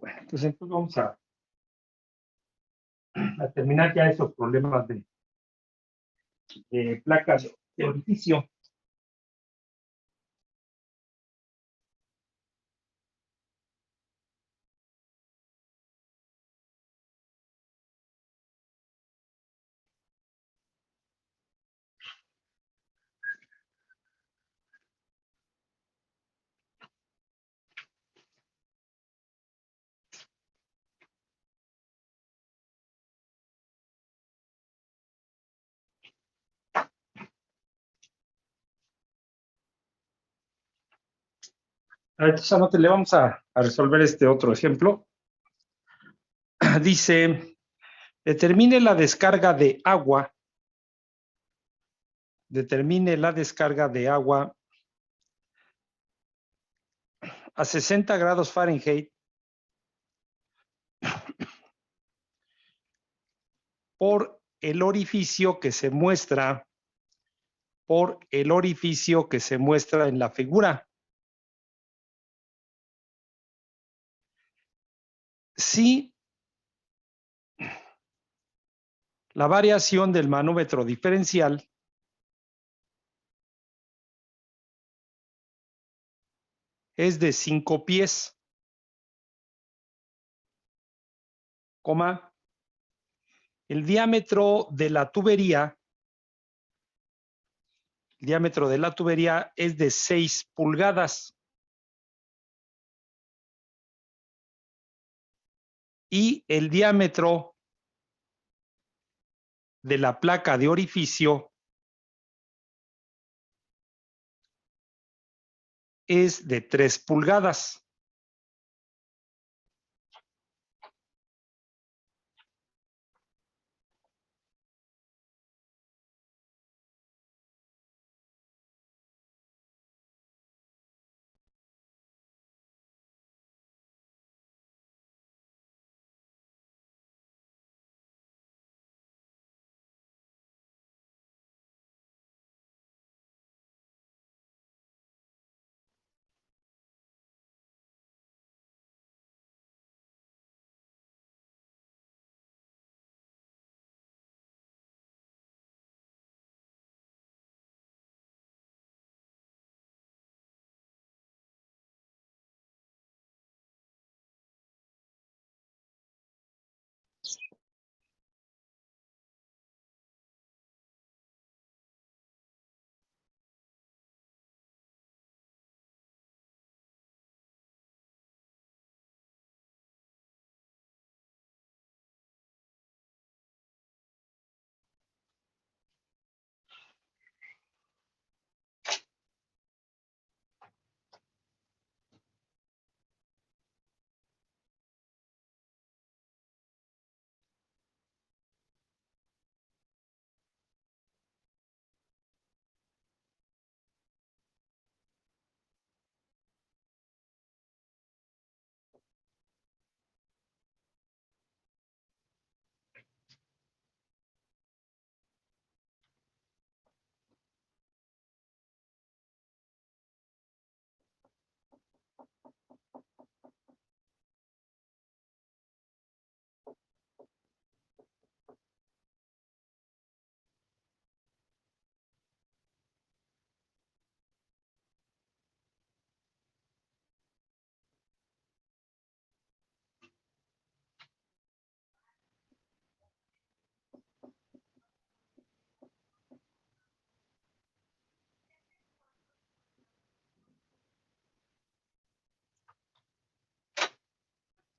Bueno, entonces vamos a terminar ya esos problemas de placas de orificio. A ver, entonces anótele, vamos a resolver este otro ejemplo. Dice, determine la descarga de agua. Determine la descarga de agua a 60 grados Fahrenheit por el orificio que se muestra en la figura. Si la variación del manómetro diferencial es de 5 pies, el diámetro de la tubería es de 6 pulgadas y el diámetro de la placa de orificio es de 3 pulgadas.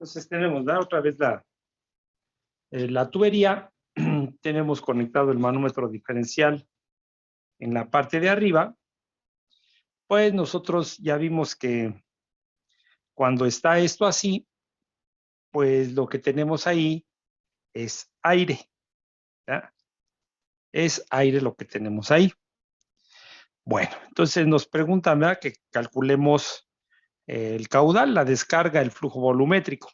Entonces tenemos otra vez la tubería, tenemos conectado el manómetro diferencial en la parte de arriba. Pues nosotros ya vimos que cuando está esto así, pues lo que tenemos ahí es aire, ¿ya? Es aire lo que tenemos ahí. Bueno, entonces nos preguntan, ¿verdad?, que calculemos el caudal, la descarga, el flujo volumétrico.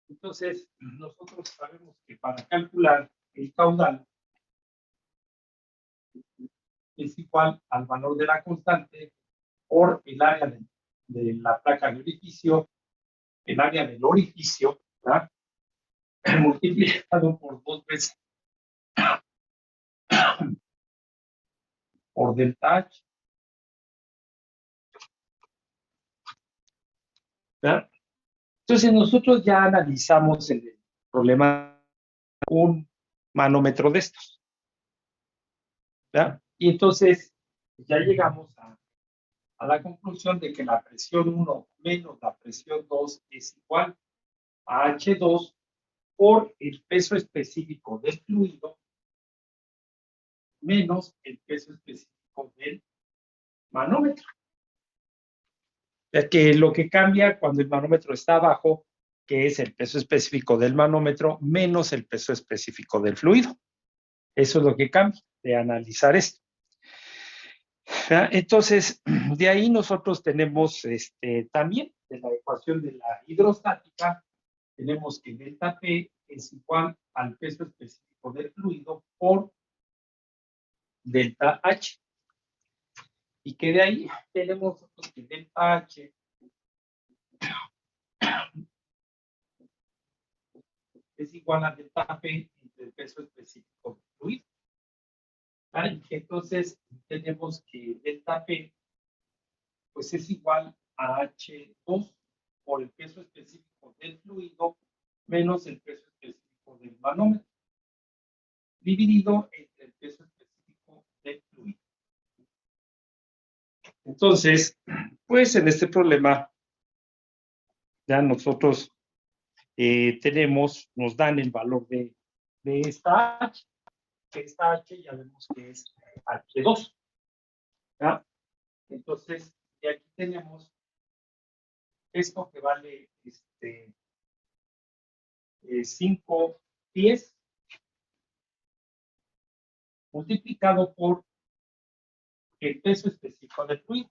Entonces, nosotros sabemos que para calcular el caudal es igual al valor de la constante por el área de la placa de orificio el área del orificio, ¿verdad? Multiplicado por 2 veces por delta H, ¿verdad? Entonces nosotros ya analizamos en el problema un manómetro de estos, ¿verdad? Y entonces ya llegamos a la conclusión de que la presión 1 menos la presión 2 es igual a H2 por el peso específico del fluido menos el peso específico del manómetro. Ya que lo que cambia cuando el manómetro está abajo, que es el peso específico del manómetro menos el peso específico del fluido. Eso es lo que cambia de analizar esto. Entonces, de ahí nosotros tenemos también de la ecuación de la hidrostática, tenemos que delta P es igual al peso específico del fluido por delta H. Y que de ahí tenemos que delta H es igual a delta P entre el peso específico del fluido. Entonces, tenemos que delta P pues es igual a H2 por el peso específico del fluido menos el peso específico del manómetro, dividido entre el peso específico del fluido. Entonces, pues en este problema ya nosotros nos dan el valor de esta H, que esta H ya vemos que es H2. ¿Ya? Entonces, y aquí tenemos esto que vale 5 pies multiplicado por el peso específico del fluido.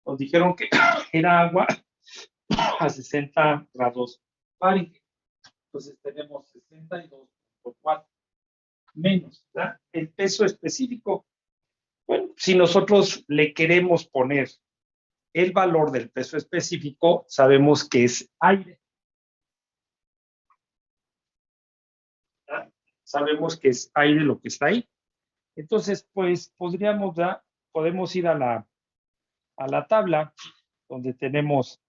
Nos dijeron que era agua a 60 grados Fahrenheit. Entonces tenemos 62.4 menos, ¿verdad? El peso específico. Bueno, si nosotros le queremos poner el valor del peso específico, sabemos que es aire. ¿Verdad? Sabemos que es aire lo que está ahí. Entonces, pues podemos ir a la tabla donde tenemos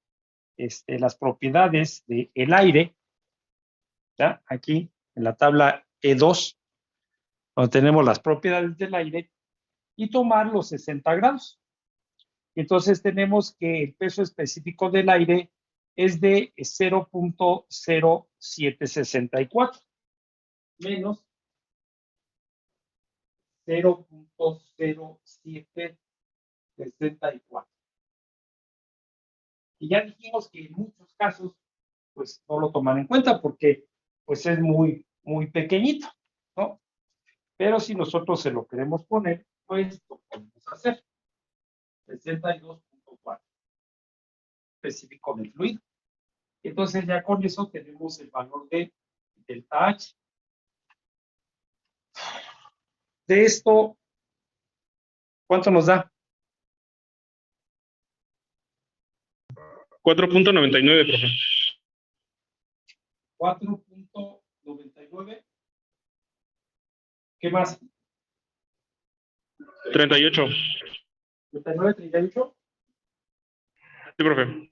las propiedades del aire, ¿ya? Aquí en la tabla E2, donde tenemos las propiedades del aire, y tomar los 60 grados. Entonces tenemos que el peso específico del aire es de 0.0764 menos 0.0764. Y ya dijimos que en muchos casos, pues no lo toman en cuenta porque pues es muy, muy pequeñito, ¿no? Pero si nosotros se lo queremos poner, pues lo podemos hacer. 62.4 específico del fluido. Entonces ya con eso tenemos el valor de delta H. De esto, ¿cuánto nos da? 4.99, profe. 4.99. ¿Qué más? 38. 39, 38. Sí, profe.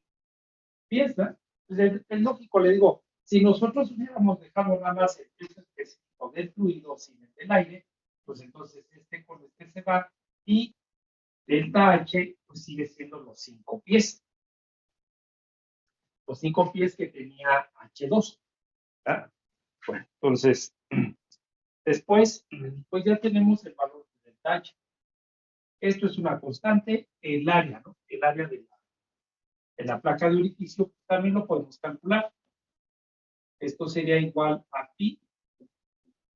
Piensa, pues es lógico, le digo, si nosotros hubiéramos dejado nada más el peso específico del fluido sin el del aire, pues entonces con este se va y delta H pues sigue siendo los 5 pies. Los 5 pies que tenía H2. ¿Verdad? Bueno, entonces, después, pues ya tenemos el valor de delta H. Esto es una constante, el área, ¿no? El área de la placa de orificio también lo podemos calcular. Esto sería igual a pi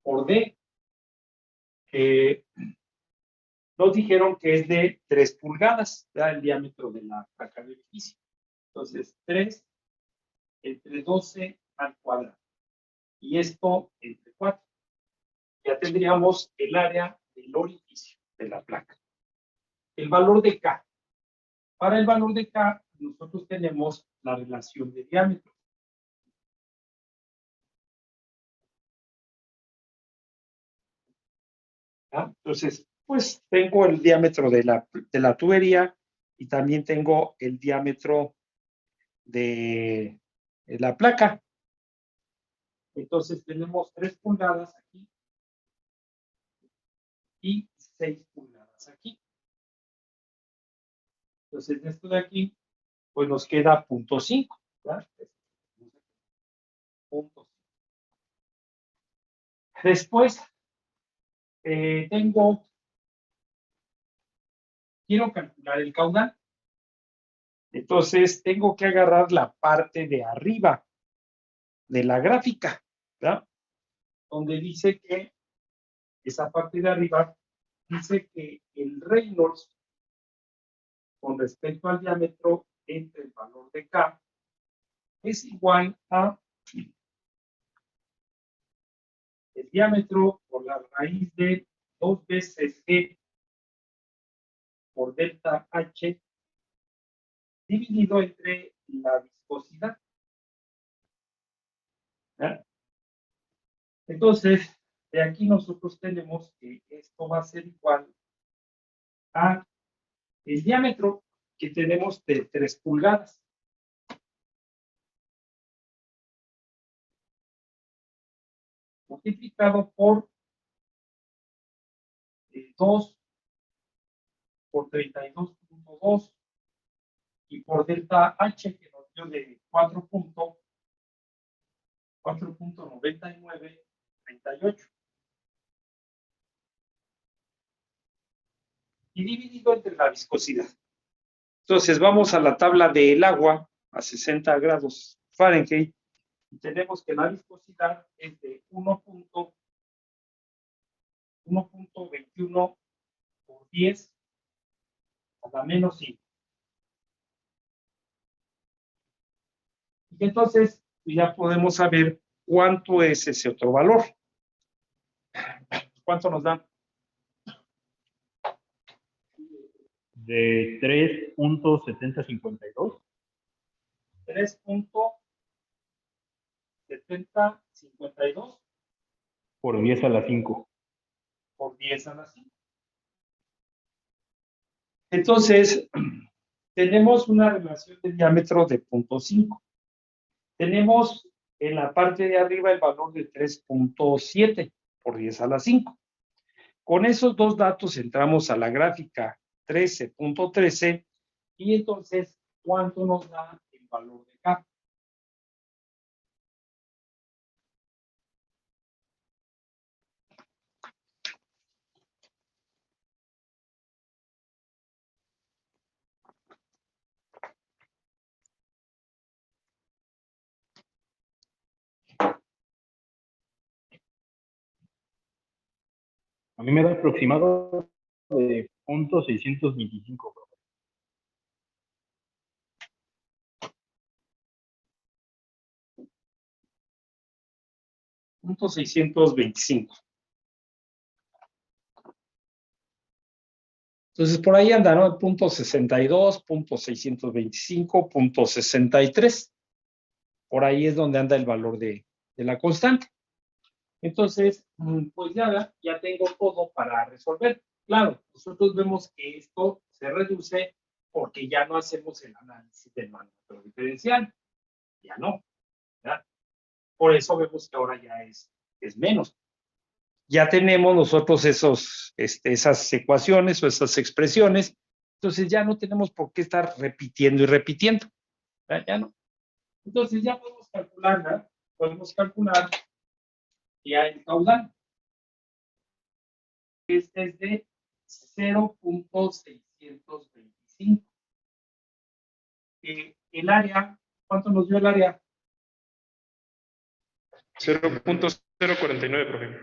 por d, que nos dijeron que es de 3 pulgadas, ¿verdad? El diámetro de la placa de orificio. Entonces, 3 entre 12 al cuadrado. Y esto entre 4. Ya tendríamos el área del orificio de la placa. El valor de K. Para el valor de K, nosotros tenemos la relación de diámetros. ¿ya? Entonces, pues tengo el diámetro de la tubería y también tengo el diámetro de la placa. Entonces tenemos 3 pulgadas aquí y 6 pulgadas aquí. Entonces, esto de aquí, pues nos queda 0.5. Después, quiero calcular el caudal. Entonces, tengo que agarrar la parte de arriba de la gráfica, ¿verdad? Donde dice que esa parte de arriba dice que el Reynolds con respecto al diámetro entre el valor de K es igual a el diámetro por la raíz de 2 veces G por delta H dividido entre la viscosidad. ¿Ya? Entonces, de aquí nosotros tenemos que esto va a ser igual a el diámetro que tenemos de 3 pulgadas. Multiplicado por 2 por 32.2 y por delta H que nos dio de 4.9938 y dividido entre la viscosidad. Entonces vamos a la tabla del agua a 60 grados Fahrenheit y tenemos que la viscosidad es de 1.21 por 10 a la menos 5. Y entonces ya podemos saber cuánto es ese otro valor. ¿Cuánto nos da? De 3.7052. 3.7052 Por 10 a la 5. por 10 a la 5. Entonces, tenemos una relación de diámetro de 0.5. Tenemos en la parte de arriba el valor de 3.7 por 10 a la 5. Con esos dos datos entramos a la gráfica 13.13 y entonces, ¿cuánto nos da el valor de K? A mí me da aproximado de 0.625. 0.625. Entonces, por ahí anda, ¿no? 0.62, 0.625, 0.63. Por ahí es donde anda el valor de la constante. Entonces, pues ya tengo todo para resolver. Claro, nosotros vemos que esto se reduce porque ya no hacemos el análisis del manómetro diferencial. Ya no. ¿Verdad? Por eso vemos que ahora ya es menos. Ya tenemos nosotros esas ecuaciones o esas expresiones, entonces ya no tenemos por qué estar repitiendo y repitiendo. ¿Verdad? Ya no. Entonces ya podemos calcular, ¿verdad? Podemos calcular ya el caudal. Este es de 0.625. El área, ¿cuánto nos dio el área? 0.049, profe.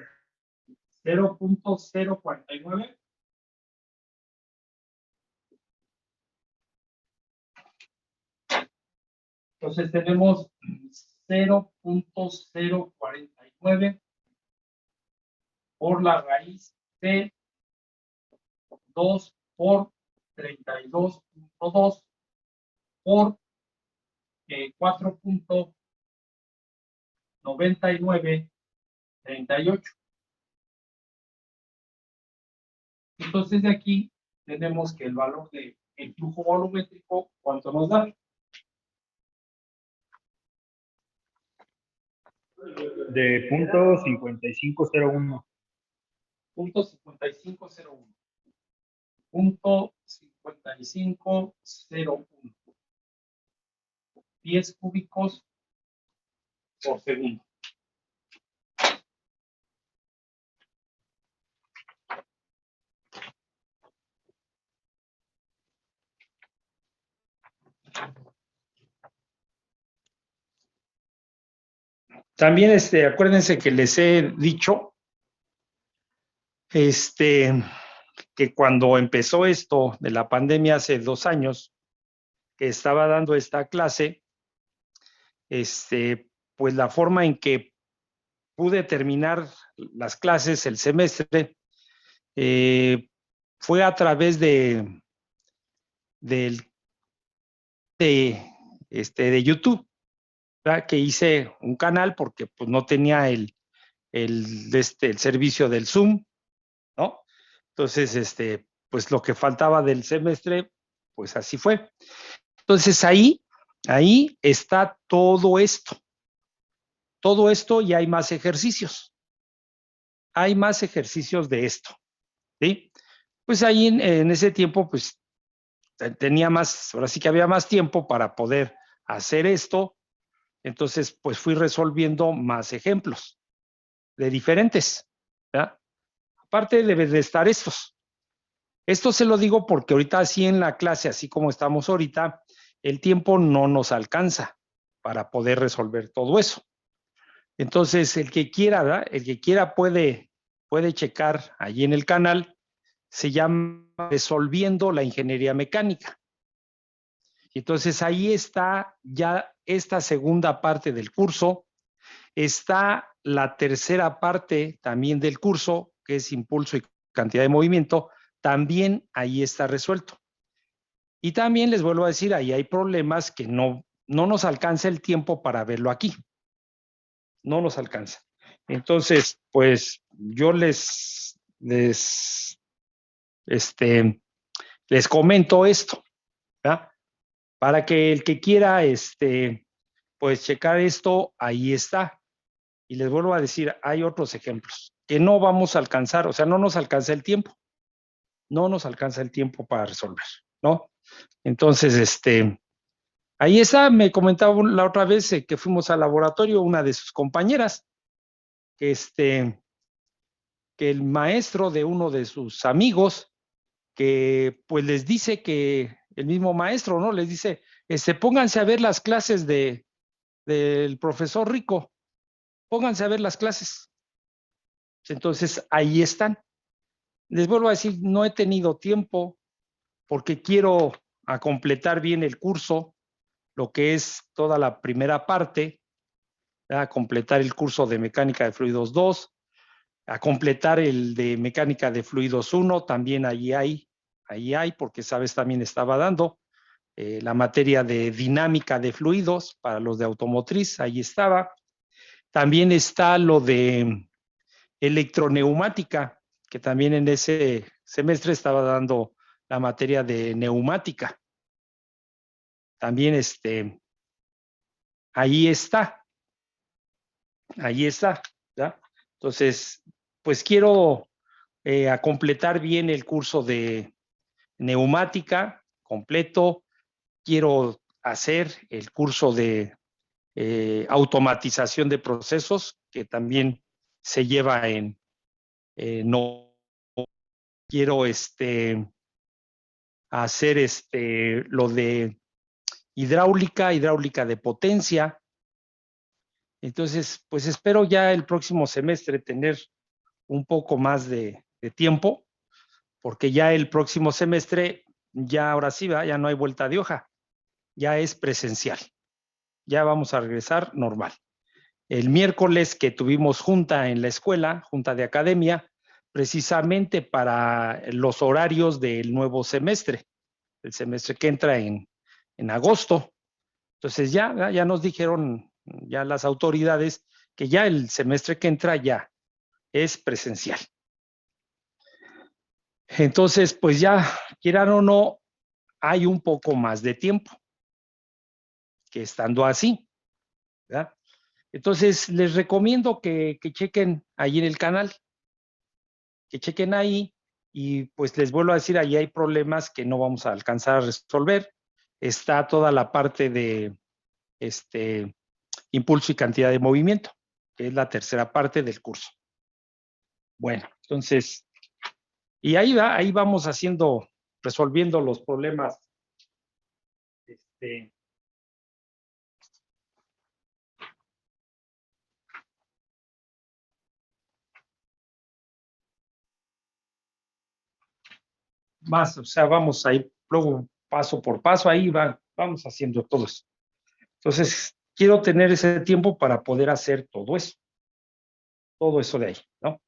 0.049. Entonces tenemos 0.049 por la raíz de 2 por 32.2 por 4.9938. Entonces de aquí tenemos que el valor del flujo volumétrico, ¿cuánto nos da? De punto 5501. Punto 5501. Punto 5501. Pies cúbicos por segundo. También acuérdense que les he dicho que cuando empezó esto de la pandemia hace 2 años, que estaba dando esta clase, pues la forma en que pude terminar las clases, el semestre, fue a través de YouTube, ¿verdad? Que hice un canal porque pues, no tenía el servicio del Zoom, ¿no? Entonces, pues lo que faltaba del semestre, pues así fue. Entonces ahí está todo esto y hay más ejercicios. Hay más ejercicios de esto, ¿sí? Pues ahí en ese tiempo, pues tenía más, ahora sí que había más tiempo para poder hacer esto. Entonces, pues fui resolviendo más ejemplos de diferentes, ¿verdad? Aparte debe de estar estos. Esto se lo digo porque ahorita así en la clase, así como estamos ahorita, el tiempo no nos alcanza para poder resolver todo eso. Entonces, el que quiera, ¿verdad? El que quiera puede checar allí en el canal, se llama Resolviendo la Ingeniería Mecánica. Entonces, ahí está ya esta segunda parte del curso. Está la tercera parte también del curso, que es impulso y cantidad de movimiento. También ahí está resuelto. Y también les vuelvo a decir, ahí hay problemas que no nos alcanza el tiempo para verlo aquí. No nos alcanza. Entonces, pues yo les comento esto, ¿verdad? Para que el que quiera, pues checar esto, ahí está. Y les vuelvo a decir, hay otros ejemplos que no vamos a alcanzar, o sea, no nos alcanza el tiempo. No nos alcanza el tiempo para resolver, ¿no? Entonces, ahí está, me comentaba la otra vez que fuimos al laboratorio, una de sus compañeras, que que el maestro de uno de sus amigos, que pues les dice que el mismo maestro, ¿no? Les dice, pónganse a ver las clases del profesor Rico, pónganse a ver las clases. Entonces, ahí están. Les vuelvo a decir, no he tenido tiempo porque quiero a completar bien el curso, lo que es toda la primera parte, a completar el curso de mecánica de fluidos 2, a completar el de mecánica de fluidos 1, también ahí hay, porque sabes, también estaba dando la materia de dinámica de fluidos para los de automotriz, ahí estaba. También está lo de electroneumática, que también en ese semestre estaba dando la materia de neumática. También ahí está, ¿ya? Entonces, pues quiero a completar bien el curso de neumática completo, quiero hacer el curso de automatización de procesos, que también se lleva no quiero hacer lo de hidráulica de potencia. Entonces, pues espero ya el próximo semestre tener un poco más de tiempo, porque ya el próximo semestre, ya ahora sí, ¿verdad? Ya no hay vuelta de hoja, ya es presencial, ya vamos a regresar normal. El miércoles que tuvimos junta en la escuela, junta de academia, precisamente para los horarios del nuevo semestre, el semestre que entra en agosto. Entonces ya nos dijeron ya las autoridades que ya el semestre que entra ya es presencial. Entonces, pues ya, quieran o no, hay un poco más de tiempo que estando así, ¿verdad? Entonces, les recomiendo que chequen ahí en el canal, que chequen ahí y pues les vuelvo a decir, ahí hay problemas que no vamos a alcanzar a resolver. Está toda la parte de impulso y cantidad de movimiento, que es la tercera parte del curso. Bueno, entonces, y ahí vamos haciendo, resolviendo los problemas. Más, o sea, vamos ahí, luego paso por paso, ahí vamos haciendo todo eso. Entonces, quiero tener ese tiempo para poder hacer todo eso de ahí, ¿no?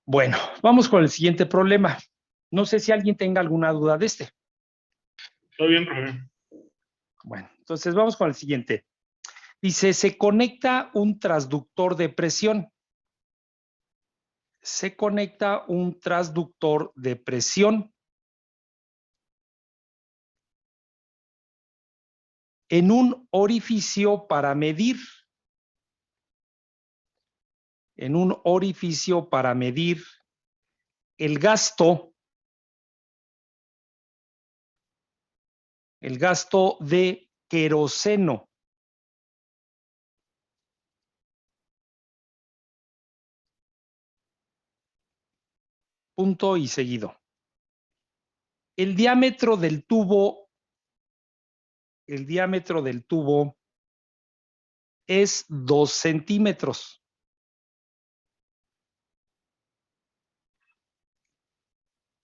Bueno, vamos con el siguiente problema. No sé si alguien tenga alguna duda de este. Todo bien, profe. Bueno, entonces vamos con el siguiente. Dice, se conecta un transductor de presión. Se conecta un transductor de presión en un orificio para medir. En un orificio para medir el gasto de queroseno. Punto y seguido. El diámetro del tubo es 2 centímetros.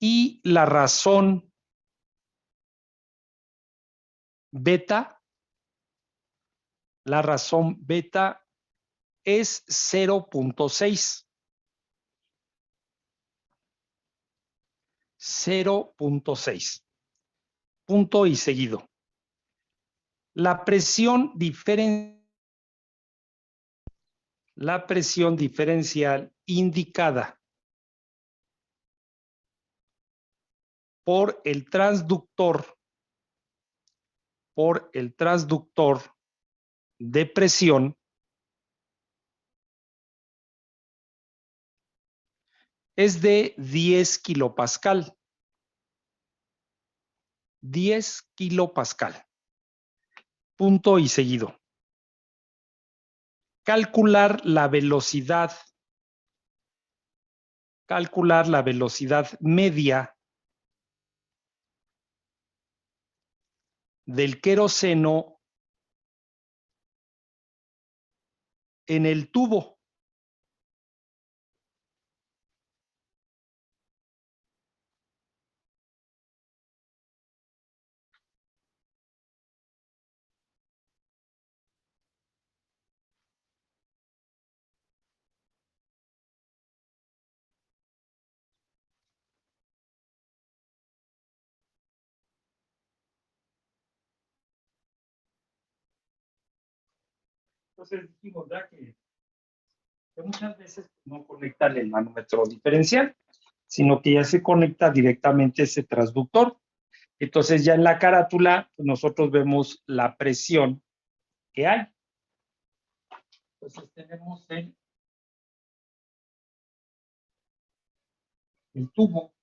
Y la razón beta es 0.6. 0.6. Punto y seguido. La presión diferencial indicada por el transductor de presión es de 10 kilopascal. 10 kilopascal. Punto y seguido. Calcular la velocidad media del queroseno en el tubo. Entonces dijimos ya que muchas veces no conectan el manómetro diferencial, sino que ya se conecta directamente ese transductor. Entonces ya en la carátula nosotros vemos la presión que hay. Entonces tenemos el tubo,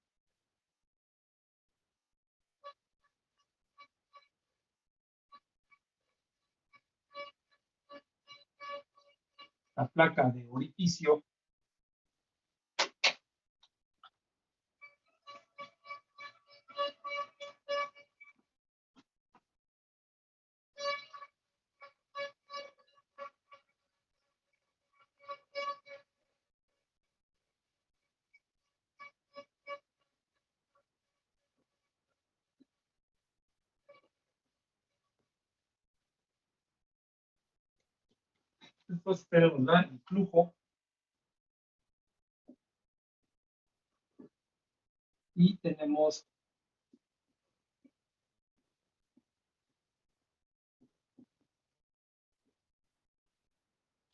la placa de orificio, después tenemos el flujo y tenemos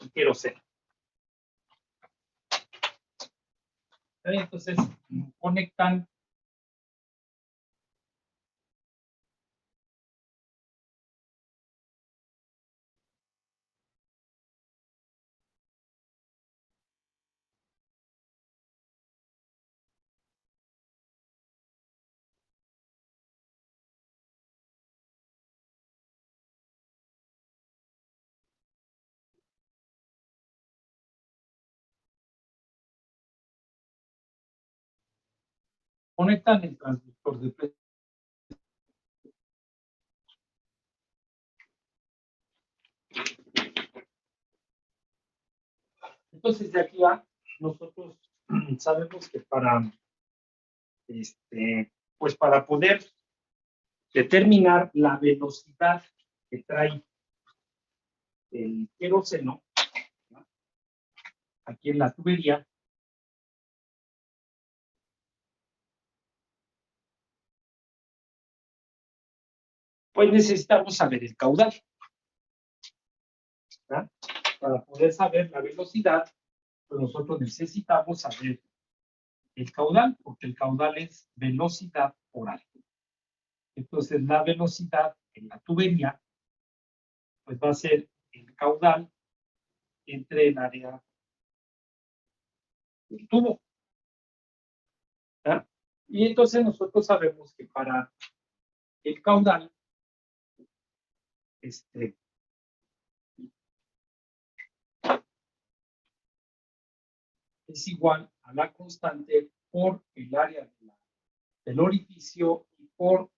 el queroseno. Entonces, conectan el transductor de presión. Entonces, de aquí a nosotros sabemos que pues para poder determinar la velocidad que trae el queroseno, ¿no?, aquí en la tubería, pues necesitamos saber el caudal, ¿no? Para poder saber la velocidad, pues nosotros necesitamos saber el caudal, porque el caudal es velocidad por alto. Entonces, la velocidad en la tubería, pues va a ser el caudal entre el área del tubo, ¿no? Y entonces nosotros sabemos que para el caudal, es igual a la constante por el área del orificio y por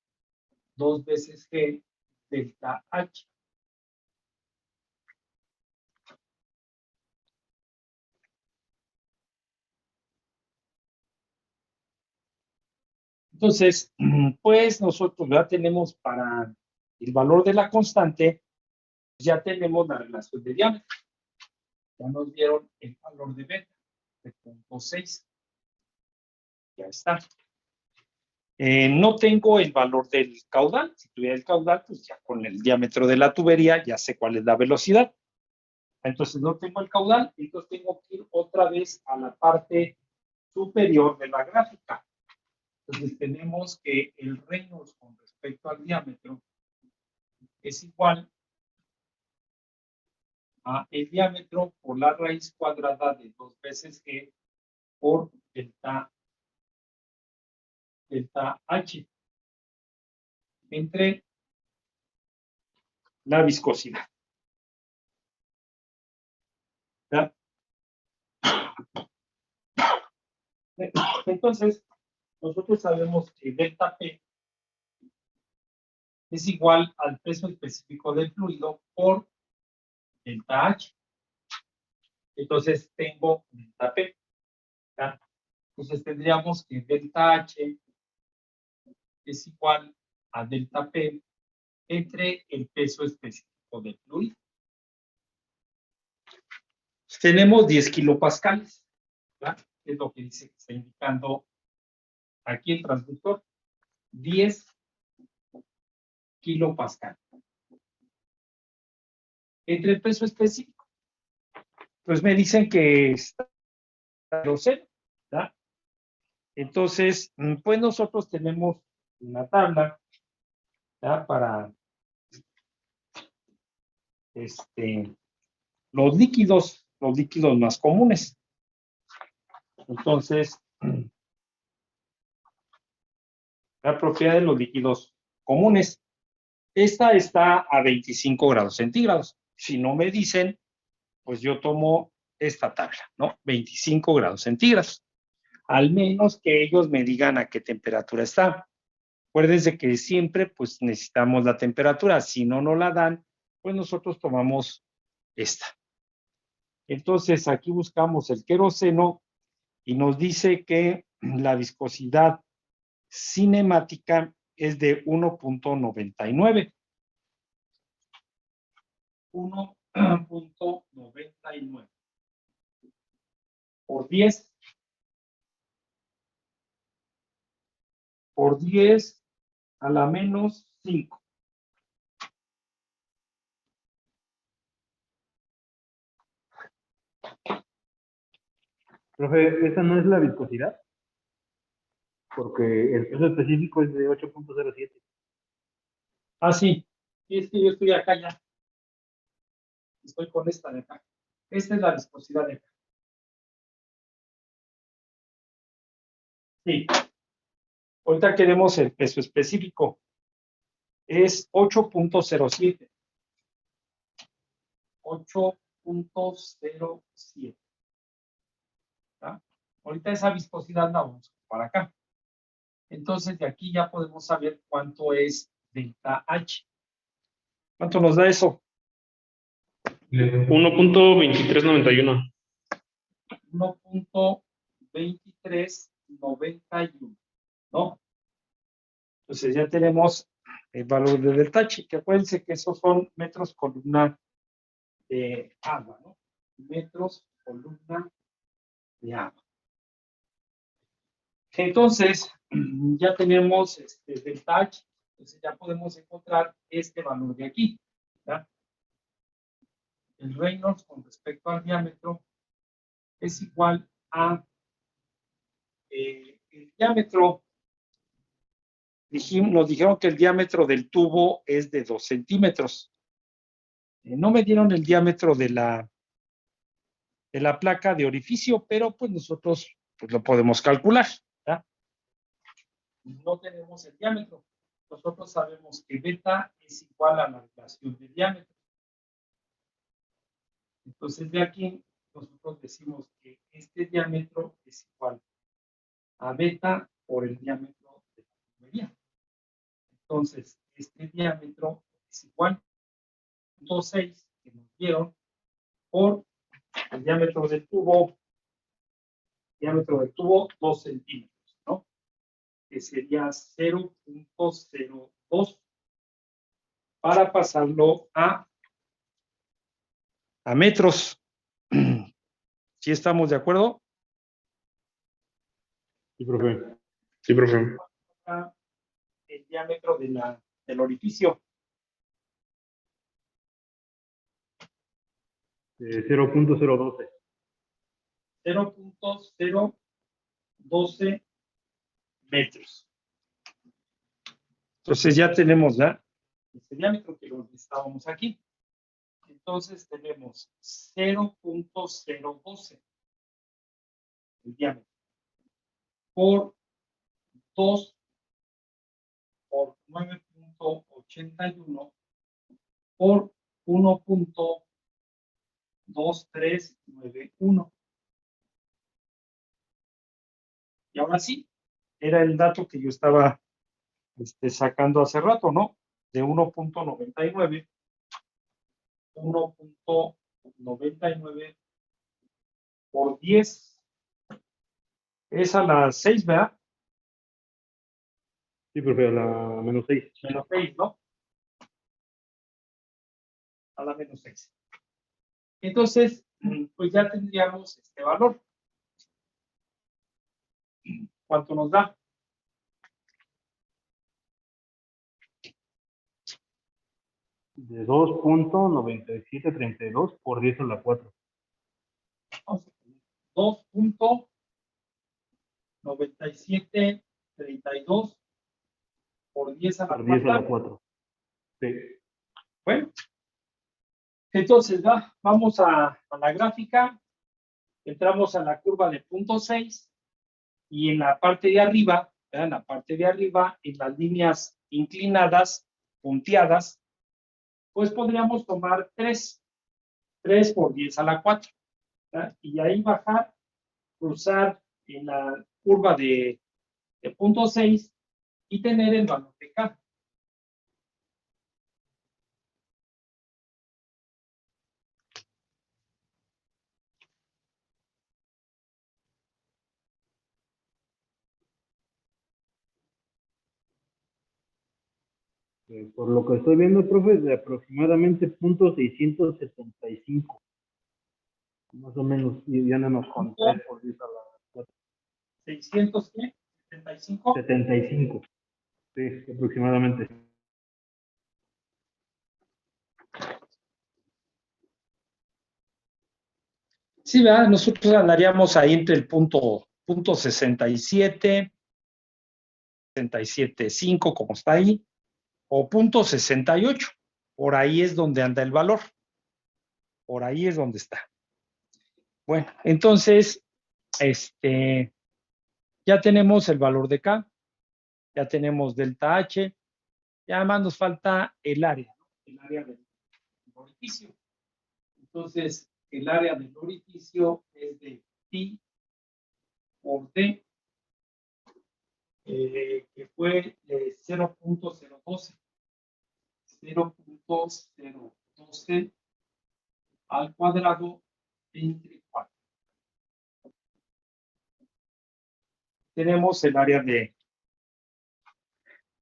2 veces G delta H. Entonces, pues nosotros ya tenemos para el valor de la constante, ya tenemos la relación de diámetro. Ya nos dieron el valor de beta, de 0.6. Ya está. No tengo el valor del caudal. Si tuviera el caudal, pues ya con el diámetro de la tubería ya sé cuál es la velocidad. Entonces no tengo el caudal, entonces tengo que ir otra vez a la parte superior de la gráfica. Entonces tenemos que el Reynolds con respecto al diámetro es igual a el diámetro por la raíz cuadrada de 2 veces G por delta H entre la viscosidad. ¿Ya? Entonces, nosotros sabemos que delta P es igual al peso específico del fluido por delta H. Entonces, tengo delta P. ¿Ya? Entonces, tendríamos que delta H es igual a delta P entre el peso específico del fluido. Tenemos 10 kilopascales, ¿verdad? Es lo que dice que está indicando aquí el transductor. 10 kilopascales. Entre el peso específico. Pues me dicen que está grosero, ¿verdad? Entonces, pues nosotros tenemos una tabla, ¿verdad?, para los líquidos más comunes. Entonces, la propiedad de los líquidos comunes. Esta está a 25 grados centígrados. Si no me dicen, pues yo tomo esta tabla, ¿no? 25 grados centígrados. Al menos que ellos me digan a qué temperatura está. Acuérdense que siempre pues necesitamos la temperatura. Si no nos la dan, pues nosotros tomamos esta. Entonces aquí buscamos el queroseno y nos dice que la viscosidad cinemática es de 1.99. 1.99 por 10 a la menos 5. Profe, ¿esa no es la viscosidad? Porque el peso específico es de 8.07. Ah, sí. Sí, es que yo estoy acá ya. Estoy con esta de acá. Esta es la viscosidad de acá. Sí. Ahorita queremos el peso específico. Es 8.07. 8.07. ¿Tá? Ahorita esa viscosidad la vamos para acá. Entonces, de aquí ya podemos saber cuánto es delta H. ¿Cuánto nos da eso? 1.2391. 1.2391, ¿no? Entonces ya tenemos el valor de delta H, que acuérdense que esos son metros columna de agua, ¿no? Metros columna de agua. Entonces, ya tenemos delta H, entonces ya podemos encontrar este valor de aquí, ¿verdad? El Reynolds con respecto al diámetro es igual a el diámetro. Nos dijeron que el diámetro del tubo es de 2 centímetros. No me dieron el diámetro de la placa de orificio, pero pues nosotros pues, lo podemos calcular, ¿verdad? No tenemos el diámetro. Nosotros sabemos que beta es igual a la relación de diámetro. Entonces, de aquí nosotros decimos que este diámetro es igual a beta por el diámetro de la tubería. Entonces, este diámetro es igual a 0.6 que nos dieron por el diámetro del tubo 2 centímetros, ¿no? Que sería 0.02 para pasarlo a metros. ¿Sí estamos de acuerdo? Sí, profe. Sí, profe. El diámetro del orificio. 0.012. 0.012 metros. Entonces ya tenemos ya este diámetro que lo estábamos aquí. Entonces tenemos 0.012 el diámetro por 2 por 9.81 por 1.2391. Y ahora sí, era el dato que yo estaba sacando hace rato, ¿no? De 1.99. 1.99 por 10 es a la 6, ¿verdad? Sí, profe, a la menos 6. Menos 6, ¿no? A la menos 6. Entonces, pues ya tendríamos este valor. ¿Cuánto nos da? De 2.9732 por 10 a la 4. 2.9732 por 10 a la Por 10 a la 4. 4. Sí. Bueno, entonces vamos a la gráfica, entramos a la curva de 0.6 y en la parte de arriba, ¿verdad? En la parte de arriba, en las líneas inclinadas, punteadas, pues podríamos tomar 3 por 10 a la 4, ¿verdad? Y ahí bajar, cruzar en la curva de 0.6 y tener el valor de K. Por lo que estoy viendo, profe, es de aproximadamente 0.675. Más o menos. Y ya andamos con 3 por 10 a la 4. 675. 75. Sí, aproximadamente. Sí, ¿verdad? Nosotros andaríamos ahí entre el punto 67, 67.5, como está ahí, o punto 68. Por ahí es donde anda el valor. Por ahí es donde está. Bueno, entonces, ya tenemos el valor de K, ya tenemos delta H, y además nos falta el área, ¿no? El área del orificio. Entonces, el área del orificio es de pi por d, que fue 0.012. 0.012 al cuadrado entre 4. Tenemos el área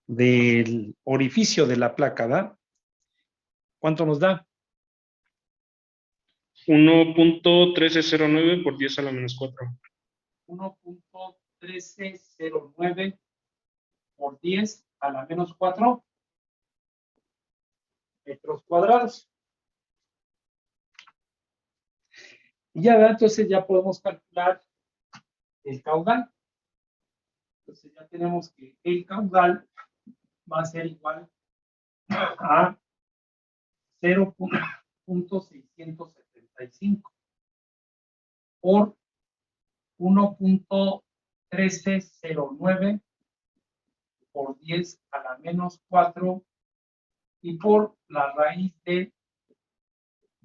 del orificio de la placa, ¿verdad? ¿Cuánto nos da? 1.1309 por 10 a la menos 4. 1.1309 por 10 a la menos 4 metros cuadrados. Y ya, ¿verdad? Entonces ya podemos calcular el caudal. Entonces ya tenemos que el caudal va a ser igual a 0.675 por 1.1309 por 10 a la menos 4 y por la raíz de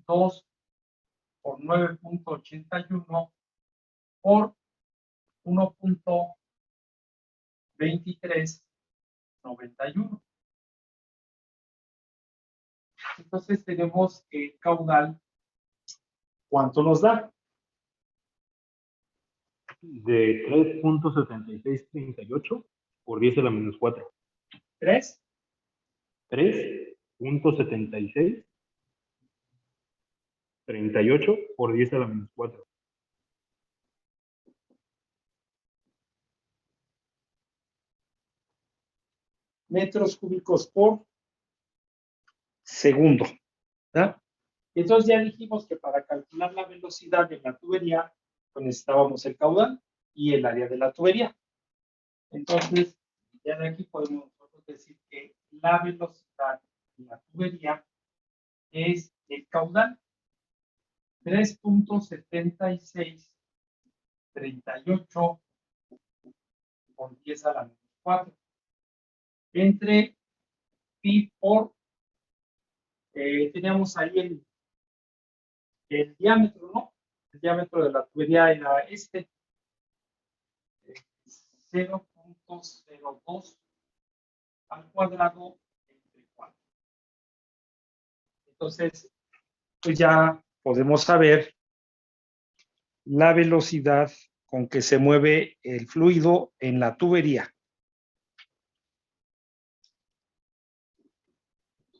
2 por 9.81 por 1.2391. Entonces tenemos el caudal. ¿Cuánto nos da? De 3.7638 por 10 a la menos 4. 3 3.7638 por 10 a la menos 4. metros cúbicos por segundo, ¿verdad? Entonces ya dijimos que para calcular la velocidad de la tubería, pues necesitábamos el caudal y el área de la tubería. Entonces, ya de aquí podemos nosotros decir que la velocidad de la tubería es el caudal 3.7638 por 10 a la menos 4 entre pi por, teníamos ahí el diámetro, ¿no? El diámetro de la tubería era 0.02 al cuadrado entre 4. Entonces, pues ya podemos saber la velocidad con que se mueve el fluido en la tubería.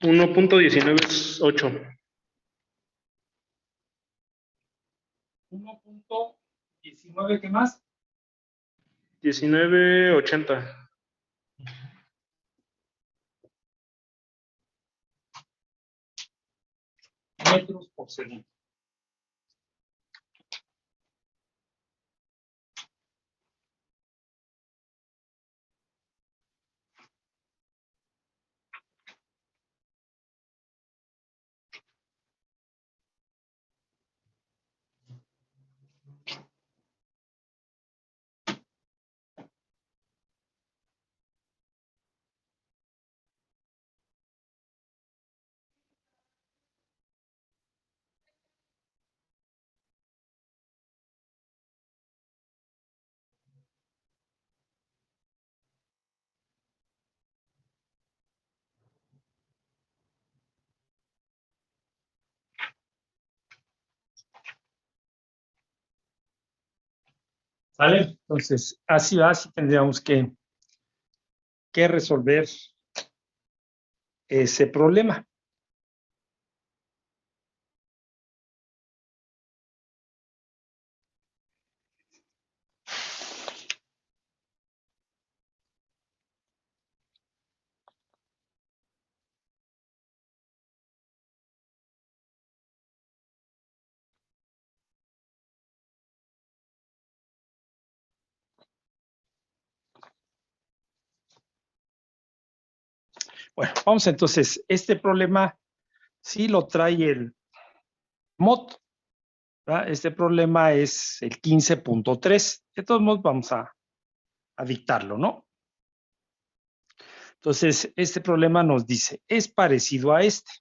1.198. 1.19, ¿qué más? 1980. Metros por segundo. ¿Sale? Entonces, así tendríamos que resolver ese problema. Bueno, vamos entonces, este problema sí lo trae el MOT, ¿verdad? Este problema es el 15.3. De todos modos, vamos a dictarlo, ¿no? Entonces, este problema nos dice, es parecido a este,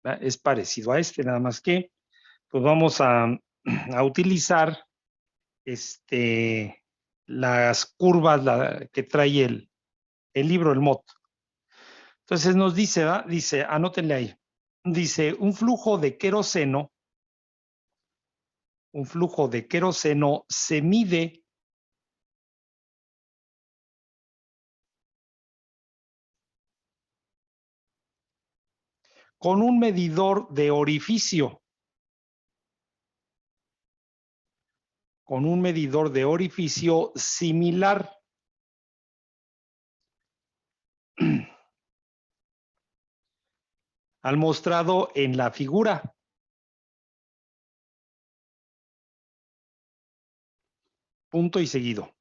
¿verdad? Es parecido a este, nada más que, pues vamos a utilizar las curvas que trae el libro, el MOT. Entonces nos dice, ¿verdad? Dice, anótenle ahí, dice, un flujo de queroseno se mide con un medidor de orificio, similar al mostrado en la figura. Punto y seguido.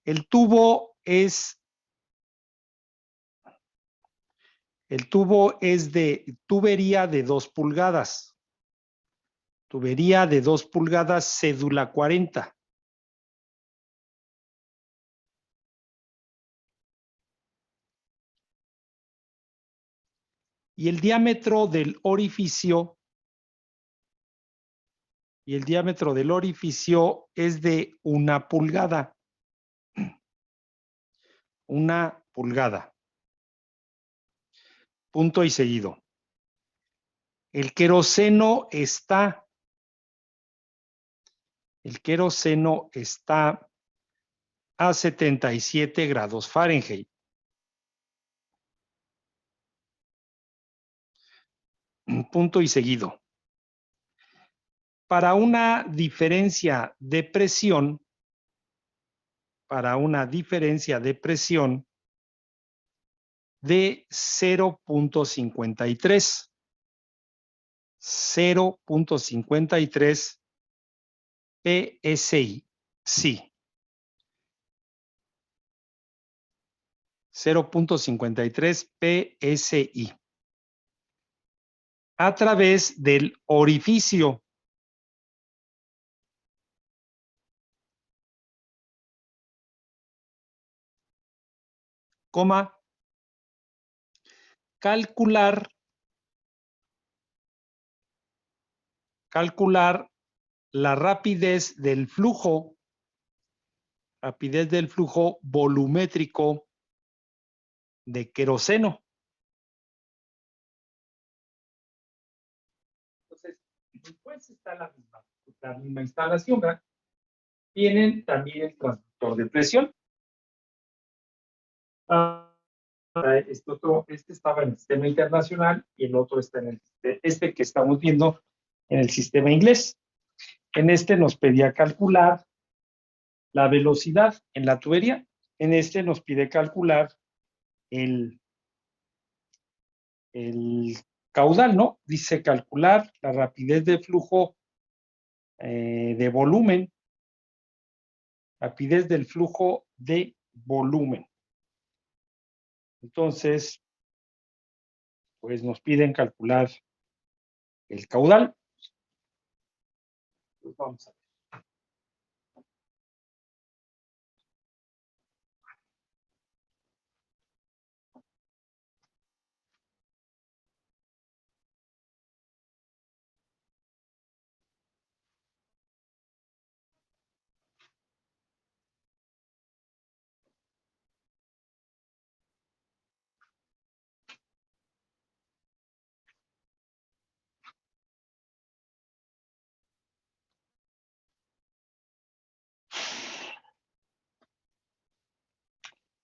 El tubo es de tubería de 2 pulgadas. Tubería de 2 pulgadas, cédula 40. Y el diámetro del orificio es de 1 pulgada. 1 pulgada. Punto y seguido. El queroseno está a 77 grados Fahrenheit. Punto y seguido. Para una diferencia de presión, de 0.53. 0.53 PSI. Sí. 0.53 PSI. A través del orificio. Coma. Calcular la rapidez del flujo volumétrico de queroseno. Entonces, después está la misma instalación, ¿verdad? Tienen también el transductor de presión. Este estaba en el sistema internacional y el otro está en este que estamos viendo en el sistema inglés. En este nos pedía calcular la velocidad en la tubería. En este nos pide calcular el caudal, ¿no? Dice calcular la rapidez de flujo de volumen. Rapidez del flujo de volumen. Entonces, pues nos piden calcular el caudal. Pues vamos a ver.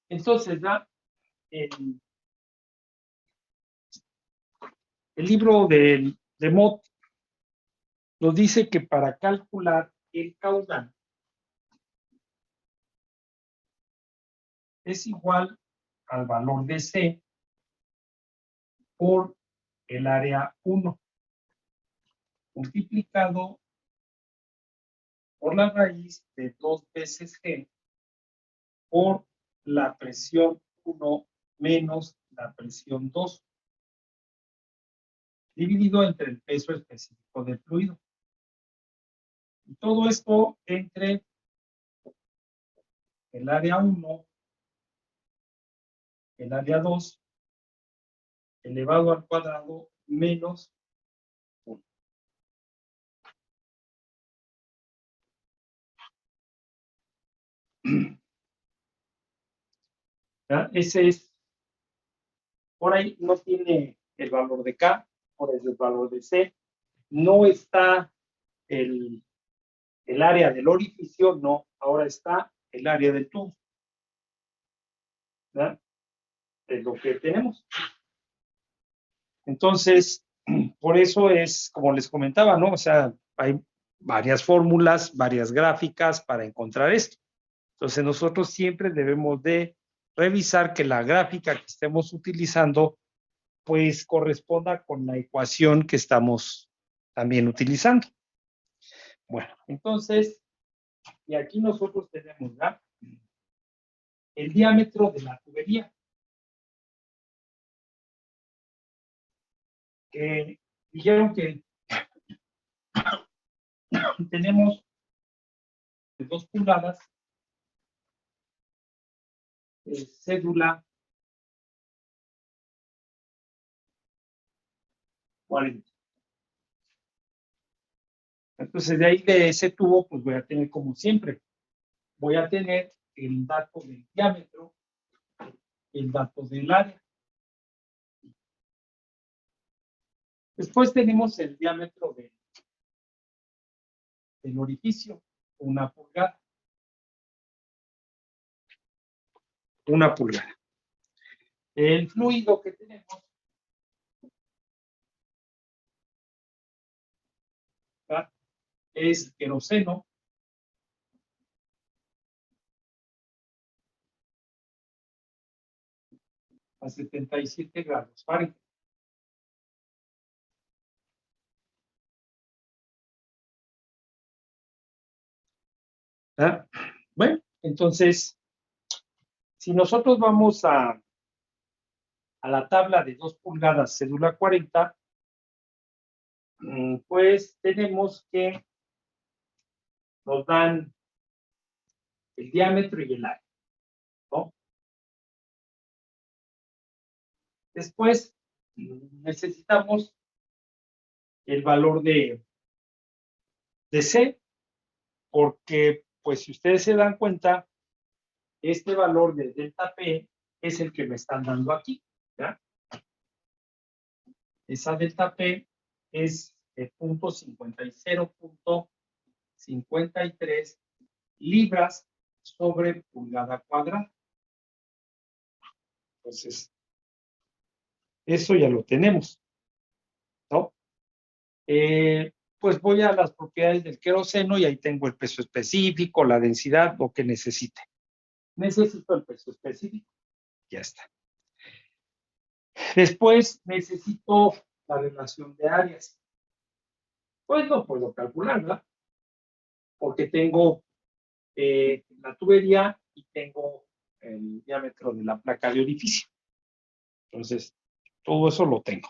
Entonces, el libro de Mott nos dice que para calcular el caudal es igual al valor de C por el área 1 multiplicado por la raíz de 2 veces G por la presión 1 menos la presión 2, dividido entre el peso específico del fluido. Y todo esto entre el área 1, el área 2, elevado al cuadrado menos 1. ¿Ya? Ese es, por ahí no tiene el valor de K, por ahí es el valor de C. No está el área del orificio, no, ahora está el área del tubo. ¿Ya? Es lo que tenemos. Entonces, por eso es, como les comentaba, ¿no? O sea, hay varias fórmulas, varias gráficas para encontrar esto. Entonces, nosotros siempre debemos de revisar que la gráfica que estemos utilizando, pues, corresponda con la ecuación que estamos también utilizando. Bueno, entonces, y aquí nosotros tenemos, ¿ya? El diámetro de la tubería. Que dijeron que tenemos 2 pulgadas, cédula 40. Entonces, de ahí de ese tubo, pues voy a tener como siempre, voy a tener el dato del diámetro, el dato del área. Después tenemos el diámetro del orificio, 1 pulgada. 1 pulgada. El fluido que tenemos es queroseno, a 77 grados Fahrenheit. ¿Ah? Bueno, entonces, si nosotros vamos a la tabla de 2 pulgadas, cédula 40, pues tenemos que nos dan el diámetro y el área, ¿no? Después necesitamos el valor de C, porque, pues, si ustedes se dan cuenta, este valor de delta P es el que me están dando aquí, ¿ya? Esa delta P es de 0.53 libras sobre pulgada cuadrada. Entonces, eso ya lo tenemos, ¿no? Pues voy a las propiedades del queroseno y ahí tengo el peso específico, la densidad, lo que necesite. Necesito el peso específico. Ya está. Después necesito la relación de áreas. Pues no puedo calcularla, porque tengo la tubería y tengo el diámetro de la placa de orificio. Entonces, todo eso lo tengo.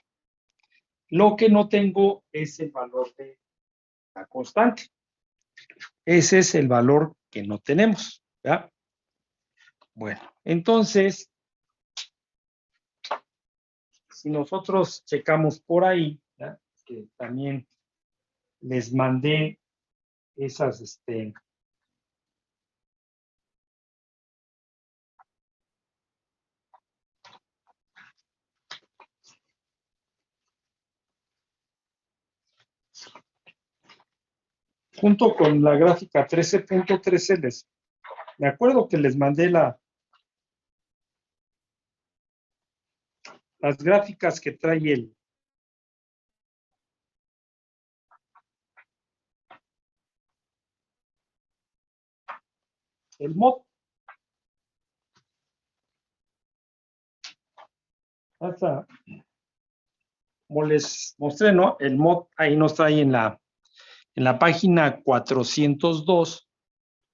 Lo que no tengo es el valor de la constante. Ese es el valor que no tenemos, ¿ya? Bueno, entonces, si nosotros checamos por ahí, ¿ya? Que también les mandé esas, junto con la gráfica 13.13, me acuerdo que les mandé las gráficas que trae el mod. Hasta, como les mostré, ¿no? El mod ahí nos trae en la página 402,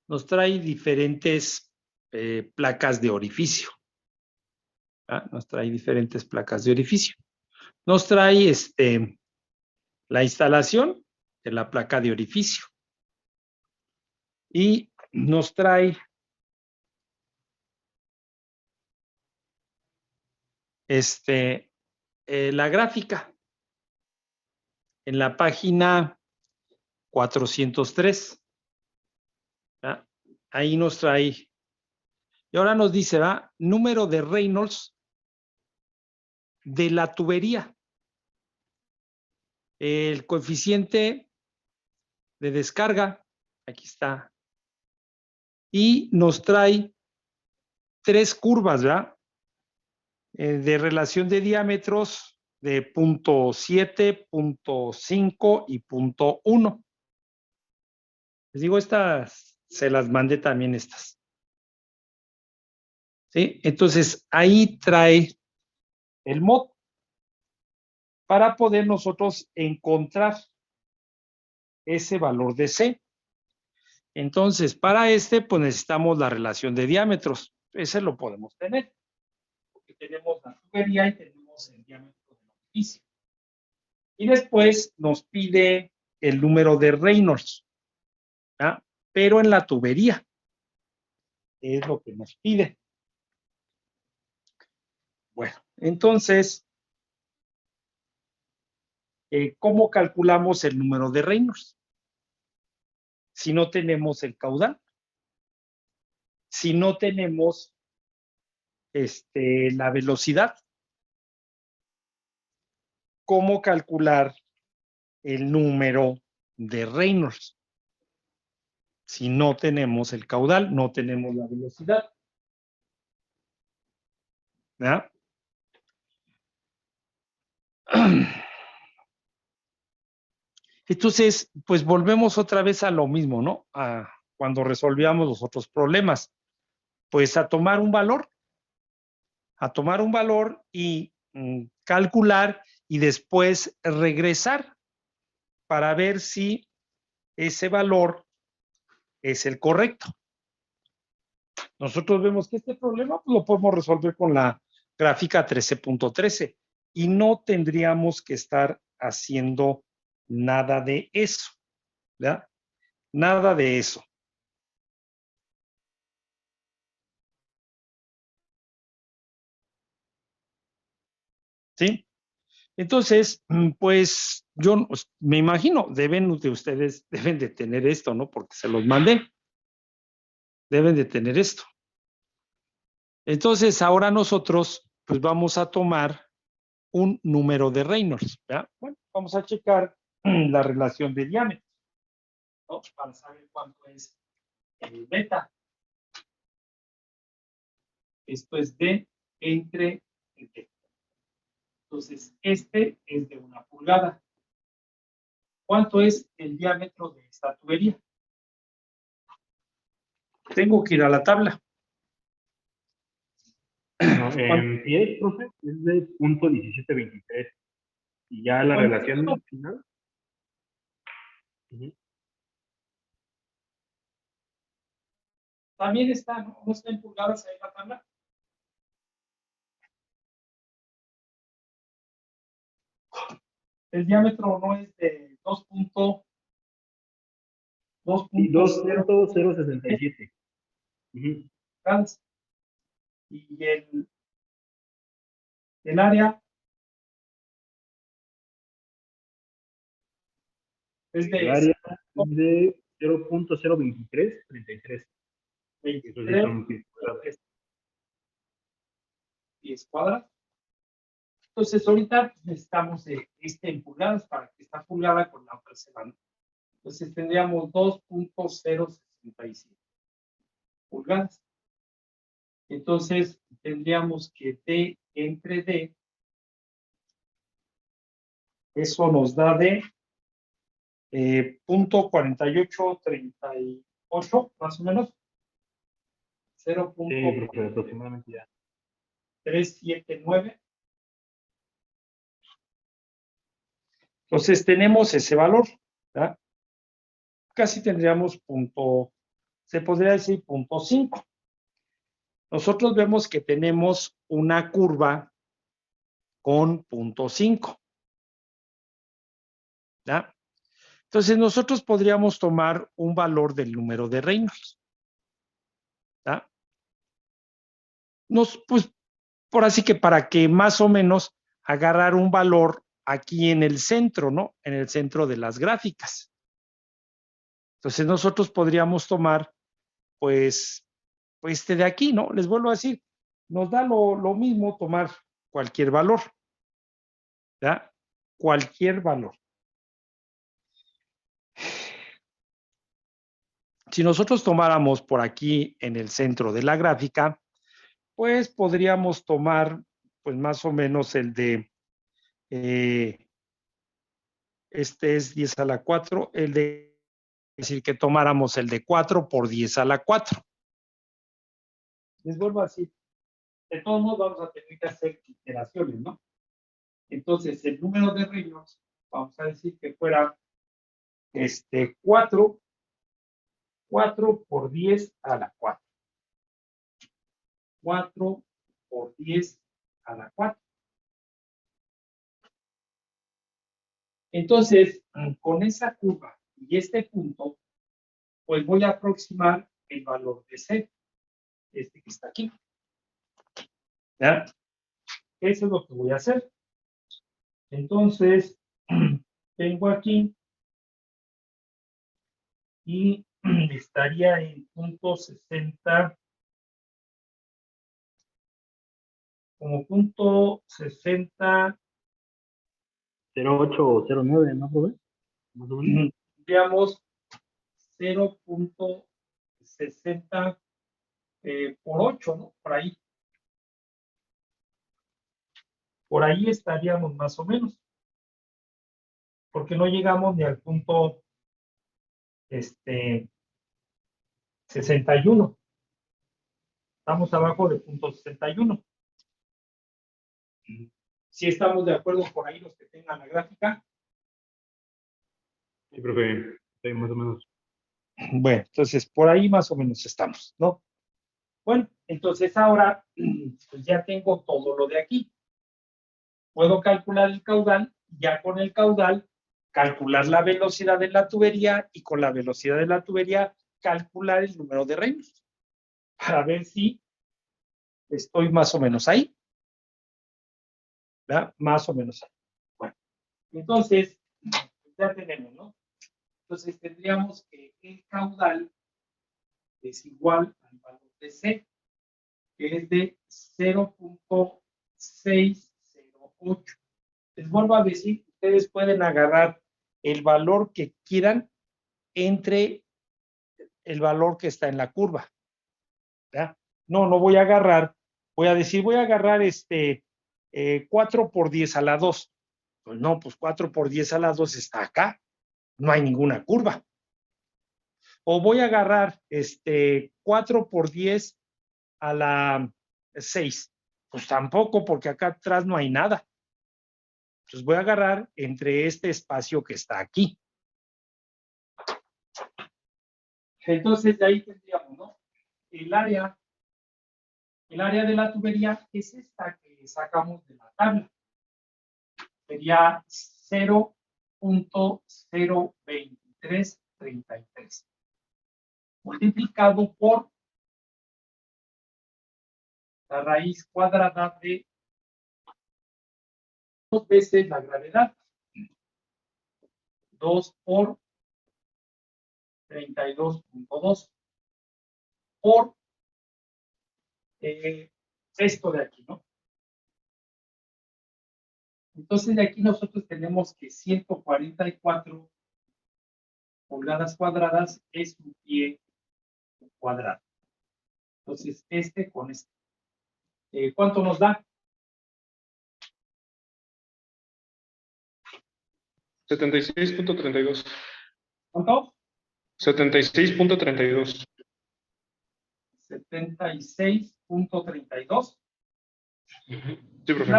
nos trae diferentes placas de orificio. Nos trae diferentes placas de orificio. Nos trae la instalación de la placa de orificio. Y nos trae la gráfica en la página 403. ¿verdad? Ahí nos trae. Y ahora nos dice, ¿va? Número de Reynolds de la tubería. El coeficiente de descarga, aquí está. Y nos trae 3 curvas, ¿verdad? De relación de diámetros de 0.7, 0.5 y 0.1. Les digo, estas se las mandé también estas. ¿Sí? Entonces, ahí trae el mod para poder nosotros encontrar ese valor de C. Entonces, para pues necesitamos la relación de diámetros. Ese lo podemos tener. Porque tenemos la tubería y tenemos el diámetro del orificio. Y después nos pide el número de Reynolds, ¿verdad? Pero en la tubería. Es lo que nos pide. Bueno, entonces, ¿cómo calculamos el número de Reynolds? Si no tenemos el caudal, si no tenemos la velocidad, ¿cómo calcular el número de Reynolds? Si no tenemos el caudal, no tenemos la velocidad. ¿Verdad? Entonces, pues volvemos otra vez a lo mismo, ¿no? A cuando resolvíamos los otros problemas. Pues a tomar un valor y calcular y después regresar para ver si ese valor es el correcto. Nosotros vemos que este problema pues, lo podemos resolver con la gráfica 13.13 y no tendríamos que estar haciendo nada de eso, ¿verdad? Nada de eso. ¿Sí? Entonces, pues yo me imagino, ustedes deben de tener esto, ¿no? Porque se los mandé. Deben de tener esto. Entonces, ahora nosotros, pues vamos a tomar un número de Reynolds, ¿verdad? Bueno, vamos a checar la relación de diámetro, ¿no? Para saber cuánto es el beta. Esto es D entre D. Entonces, este es de 1 pulgada. ¿Cuánto es el diámetro de esta tubería? Tengo que ir a la tabla. No, en pies, profe, es de 0.1723. Y ya la relación final. También está, ¿no? ¿No está en pulgadas ahí la tabla? El diámetro no es de 2.067. pulgadas. Y el área es El área es de 0.02333. 10 cuadras. Entonces, ahorita necesitamos en pulgadas para que esta pulgada con la otra se van. Entonces, tendríamos 2.067 pulgadas. Entonces, tendríamos que D entre D, eso nos da de 0.4838, más o menos. 0.379. Sí, aproximadamente ya. Entonces tenemos ese valor, ¿verdad? Casi tendríamos se podría decir 0.5. nosotros vemos que tenemos una curva con 0.5. ¿Ya? Entonces, nosotros podríamos tomar un valor del número de Reynolds. ¿Ya? Pues, por así que para que más o menos agarrar un valor aquí en el centro, ¿no? En el centro de las gráficas. Entonces, nosotros podríamos tomar, pues este de aquí, ¿no? Les vuelvo a decir, nos da lo mismo tomar cualquier valor. ¿Ya? Cualquier valor. Si nosotros tomáramos por aquí en el centro de la gráfica, pues podríamos tomar, pues más o menos el de, este es 10 a la 4, el de, es decir, que tomáramos el de 4 por 10 a la 4. Les vuelvo a decir, de todos modos vamos a tener que hacer iteraciones, ¿no? Entonces, el número de Reynolds, vamos a decir que fuera 4 por 10 a la 4. 4 por 10 a la 4. Entonces, con esa curva y este punto, pues voy a aproximar el valor de C, este que está aquí. ¿Ya? Eso es lo que voy a hacer. Entonces, tengo aquí y estaría en punto 60, como punto 60, 08 o 09, ¿no, Rubén? Más o menos. digamos, 0.60 por 8, ¿no? Por ahí. Por ahí estaríamos más o menos. Porque no llegamos ni al punto 61. Estamos abajo de punto 61. Si estamos de acuerdo por ahí los que tengan la gráfica. Sí, profe, sí, más o menos. Bueno, entonces por ahí más o menos estamos, ¿no? Bueno, entonces ahora pues ya tengo todo lo de aquí. Puedo calcular el caudal, ya con el caudal calcular la velocidad de la tubería y con la velocidad de la tubería calcular el número de Reynolds para ver si estoy más o menos ahí. ¿Verdad? Más o menos ahí. Bueno, entonces ya tenemos, ¿no? Entonces tendríamos que el caudal es igual al valor de C, que es de 0.608. Les vuelvo a decir, ustedes pueden agarrar el valor que quieran entre el valor que está en la curva. ¿Ya? No voy a agarrar, voy a decir, voy a agarrar 4 por 10 a la 2. Pues no, pues 4 por 10 a la 2 está acá, no hay ninguna curva. O voy a agarrar 4 por 10 a la 6. Pues tampoco, porque acá atrás no hay nada. Entonces voy a agarrar entre este espacio que está aquí. Entonces de ahí tendríamos, ¿no? El área de la tubería es esta que sacamos de la tabla. Sería 0.02333. Multiplicado por la raíz cuadrada de 2 veces la gravedad. 2 por 32.2 por esto de aquí, ¿no? Entonces de aquí nosotros tenemos que 144 pulgadas cuadradas es un pie cuadrado. Entonces este con este. ¿Cuánto nos da? 76.32. ¿Cuánto? 76.32. 76.32. Sí, profe.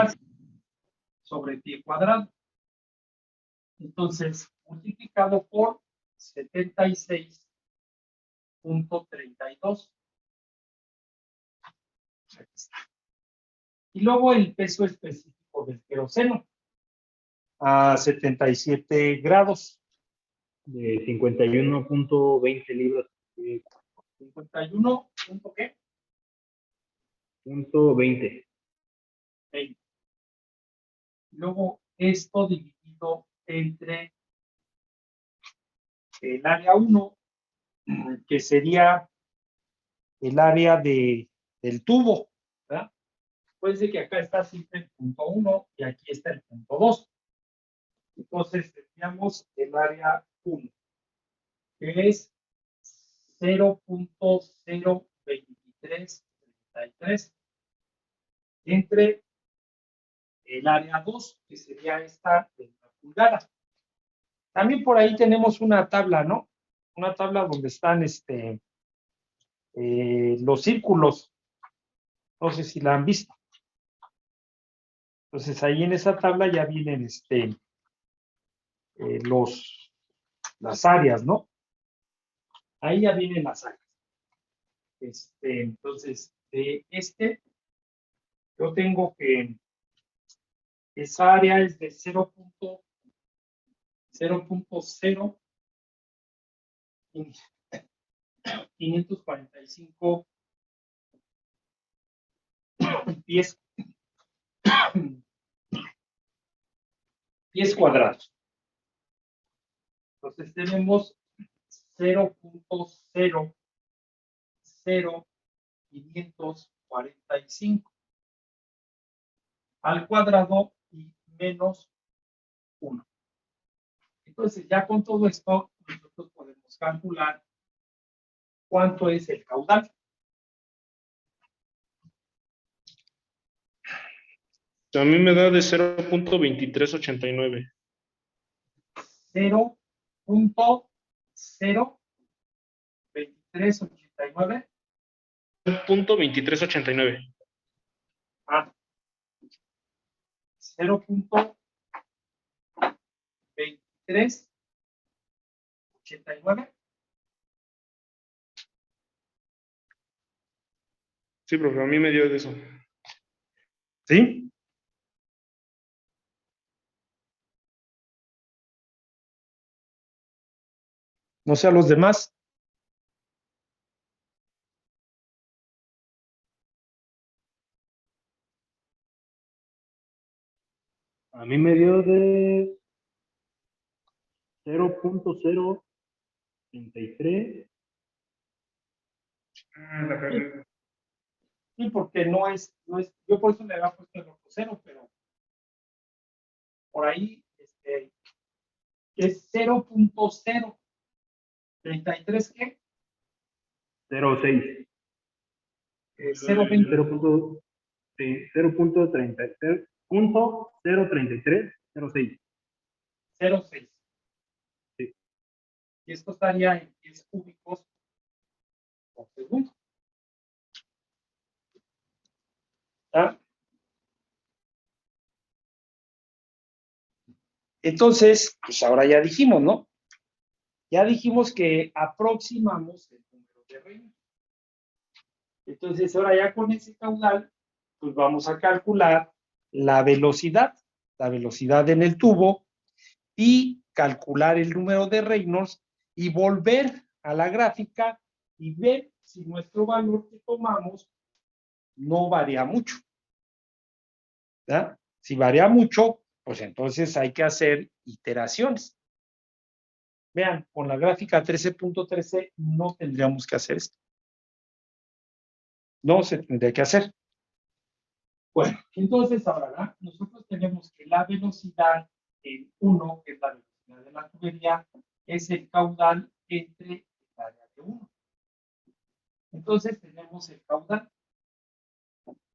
Sobre pie cuadrado. Entonces, multiplicado por 76.32. Aquí está. Y luego el peso específico del queroseno a 77 grados. De 51.20 libras. 51, ¿punto qué? Punto 20. 20. Luego esto dividido entre el área 1, que sería el área del tubo, ¿verdad? Puede ser que acá está siempre el punto 1 y aquí está el punto 2. Entonces tendríamos el área 1, que es 0.02333 entre el área 2, que sería esta de la pulgada. También por ahí tenemos una tabla, ¿no? Una tabla donde están los círculos. No sé si la han visto. Entonces ahí en esa tabla ya vienen las áreas, ¿no? Ahí ya vienen las áreas. Entonces, yo tengo que esa área es de 0.545 pies cuadrados. Entonces tenemos 0.00545 al cuadrado y menos 1. Entonces ya con todo esto nosotros podemos calcular cuánto es el caudal. A mí me da de 0.2389. 0.02389. 0.2389. Ah, 0.2389. Sí, profe, a mí me dio de eso. ¿Sí? No sé a los demás. A mí me dio de 0.033. Sí, porque no es, yo por eso le había puesto el otro 0, pero por ahí es 0.033, ¿qué? 0.6. 0.20. 0.33, 0.6. Sí. Y esto estaría en pies cúbicos por segundo. ¿Ah? Entonces, pues ahora ya dijimos, ¿no? Ya dijimos que aproximamos el número de Reynolds. Entonces, ahora ya con ese caudal, pues vamos a calcular la velocidad en el tubo y calcular el número de Reynolds y volver a la gráfica y ver si nuestro valor que tomamos no varía mucho. ¿Verdad? Si varía mucho, pues entonces hay que hacer iteraciones. Vean, con la gráfica 13.13 no tendríamos que hacer esto. No se tendría que hacer. Bueno, entonces ahora nosotros tenemos que la velocidad en 1, que es la velocidad de la tubería, es el caudal entre el área de 1. Entonces tenemos el caudal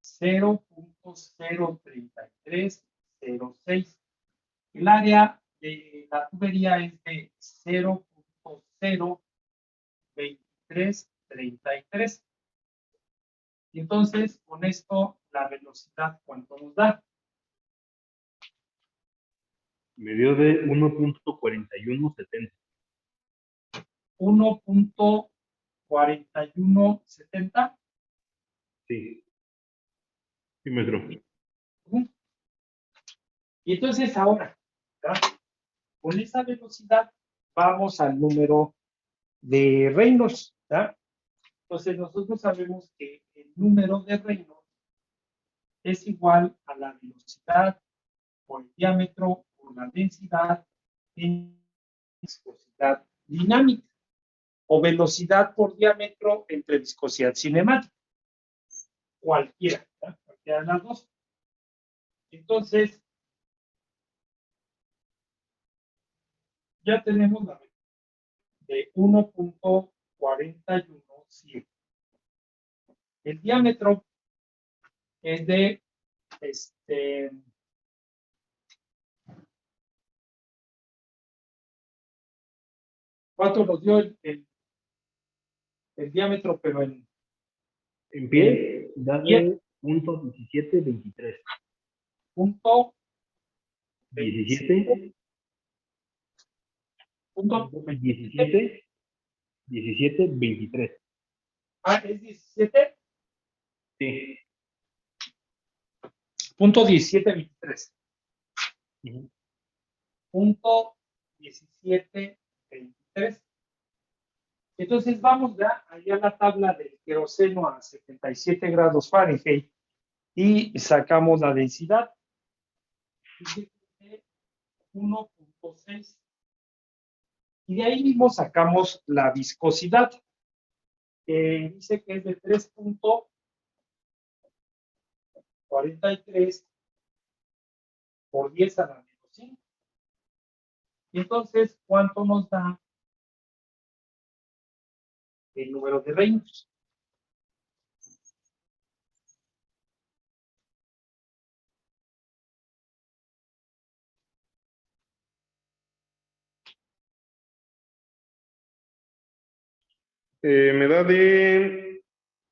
0.03306. El área de la tubería es de 0.02333. Y entonces, con esto, la velocidad, ¿cuánto nos da? Me dio de 1.4170. 1.4170. Sí. Sí, maestro. Y entonces ahora, ¿verdad? Con esa velocidad vamos al número de Reynolds, ¿verdad? Entonces nosotros sabemos que el número de Reynolds es igual a la velocidad por el diámetro por la densidad en viscosidad dinámica o velocidad por diámetro entre viscosidad cinemática. Cualquiera, ¿verdad? Cualquiera de las dos. Entonces, ya tenemos la de 1.417. El diámetro es de ¿cuánto nos dio el diámetro, pero en pie, da de punto 1723. punto 17, punto 17, 17, 23. ¿es 17? Sí. Punto 1723. Ujú. Punto 1723. Entonces vamos ya allá a la tabla del queroseno a 77 grados Fahrenheit y sacamos la densidad. 1.6. Y de ahí mismo sacamos la viscosidad. Dice que es de 3.43 por 10 a la menos 5. Y entonces, ¿cuánto nos da el número de Reynolds? Me da de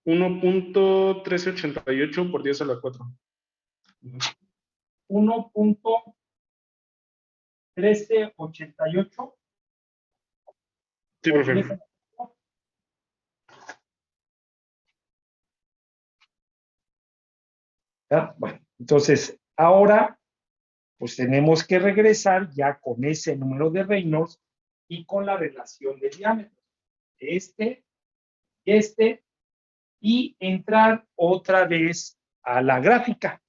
1.1388 por 10 a la 4. 1.1388 Sí, por 10 a profe. la 4. ¿Ya? Bueno, entonces, ahora, pues tenemos que regresar ya con ese número de Reynolds y con la relación de diámetro. Este, y entrar otra vez a la gráfica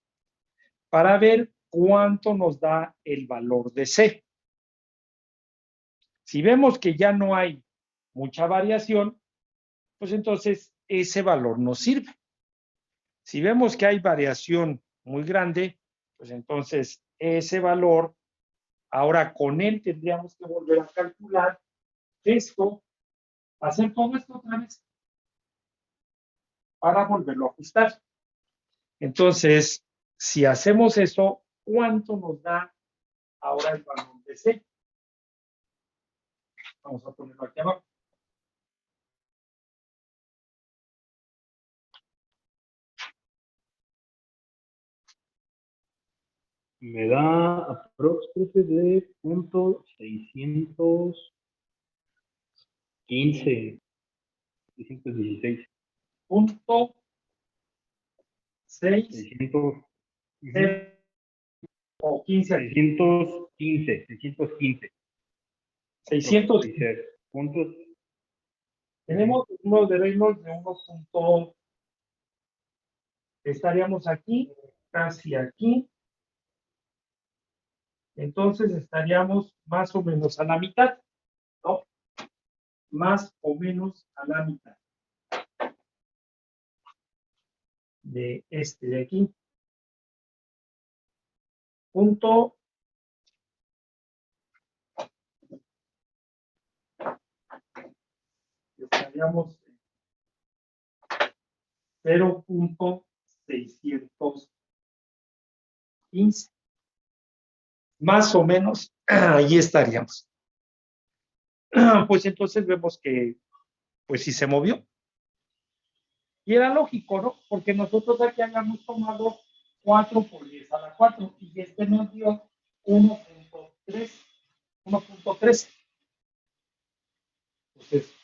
para ver cuánto nos da el valor de C. Si vemos que ya no hay mucha variación, pues entonces ese valor nos sirve. Si vemos que hay variación muy grande, pues entonces ese valor, ahora con él tendríamos que volver a calcular esto, hacer todo esto otra vez para volverlo a ajustar. Entonces, si hacemos eso, ¿cuánto nos da ahora el valor de C? Vamos a ponerlo aquí abajo. Me da aproximadamente de punto 615, 616. Punto 6, 600, 0 o 15 aquí. 615, 615. 600. Dice, puntos. Tenemos el número de Reynolds de 1. Estaríamos aquí, casi aquí. Entonces estaríamos más o menos a la mitad, ¿no? Más o menos a la mitad de este de aquí. Punto. Estaríamos 0.615. Más o menos, ahí estaríamos. Pues entonces vemos que, pues sí se movió. Y era lógico, ¿no? Porque nosotros aquí habíamos tomado 4 por 10 a la 4 y este nos dio 1.3. 1.3. Entonces,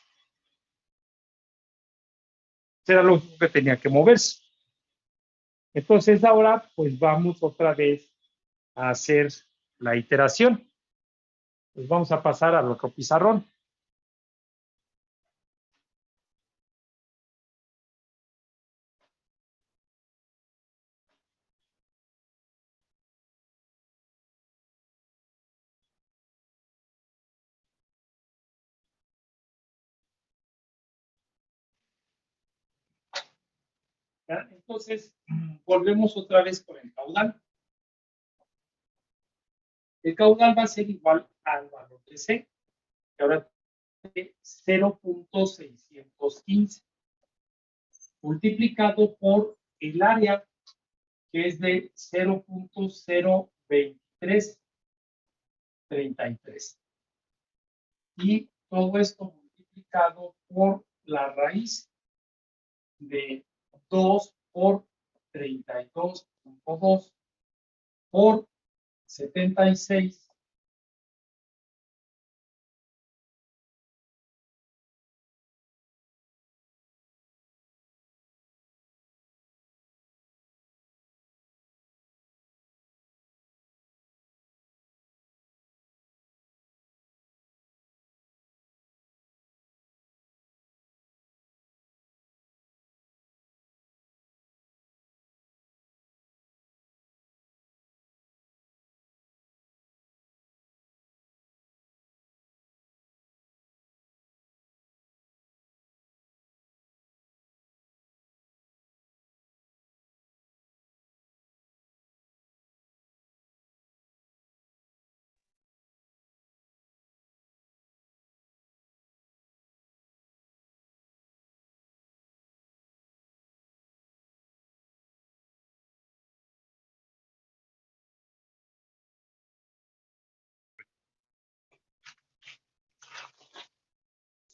era lógico que tenía que moverse. Entonces ahora pues vamos otra vez a hacer la iteración. Pues vamos a pasar al otro pizarrón. ¿Ya? Entonces, volvemos otra vez con el caudal. El caudal va a ser igual al valor de C, que ahora tiene 0.615, multiplicado por el área, que es de 0.02333. Y todo esto multiplicado por la raíz de 2 por 32.2 por 76.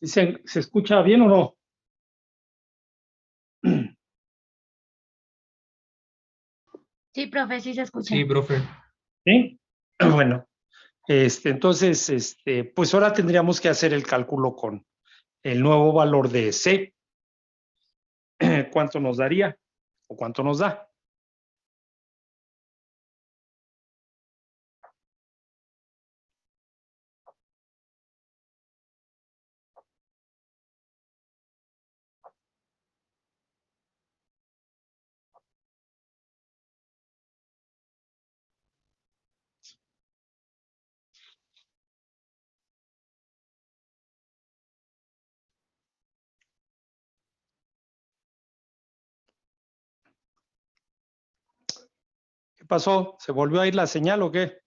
¿Se escucha bien o no? Sí, profe, sí se escucha. Sí, profe. ¿Sí? Bueno, entonces, pues ahora tendríamos que hacer el cálculo con el nuevo valor de C. ¿Cuánto nos daría? ¿O cuánto nos da? ¿Qué pasó? ¿Se volvió a ir la señal o qué?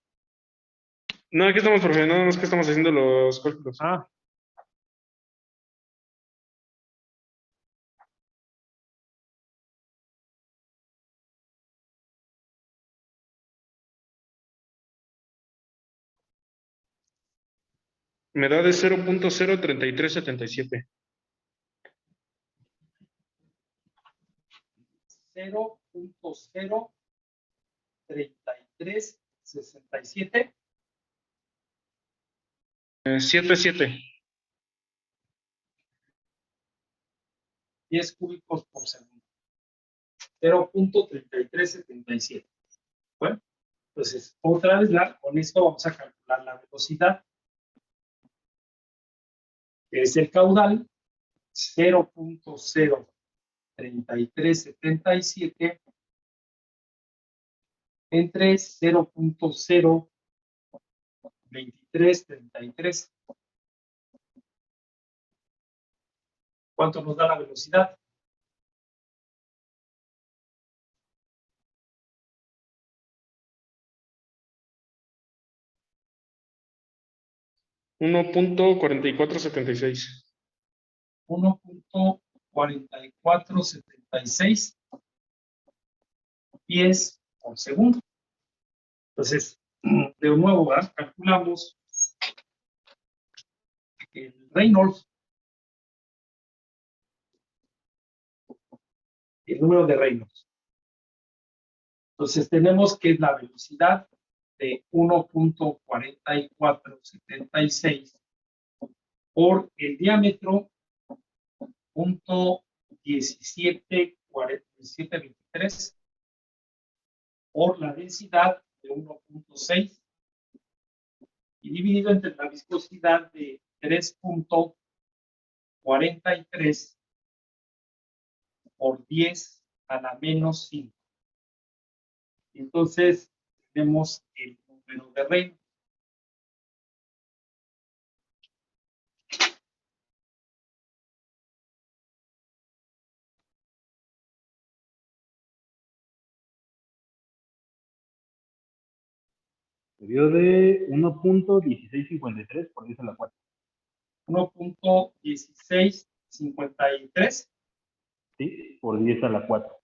No, aquí estamos, profe, nada más que estamos haciendo los cálculos. Ah, Me da de 0.03377. 0.03367. 77. 10 cúbicos por segundo. 0.3377. Bueno, entonces, otra vez con esto vamos a calcular la velocidad, que es el caudal, 0.03377 entre 0.02333. ¿Cuánto nos da la velocidad? $1.4476. 1.4476 pies por segundo. Entonces, de nuevo, ¿verdad? Calculamos el Reynolds, el número de Reynolds. Entonces, tenemos que es la velocidad de 1.4476 por el diámetro 0.1723 por la densidad de 1.6 y dividido entre la viscosidad de 3.43 por 10 a la menos 5. Entonces, tenemos el número de Reynolds. Se dio de 1.1653 por 10 a la 4. 1.1653 ¿Sí? Por 10 a la 4.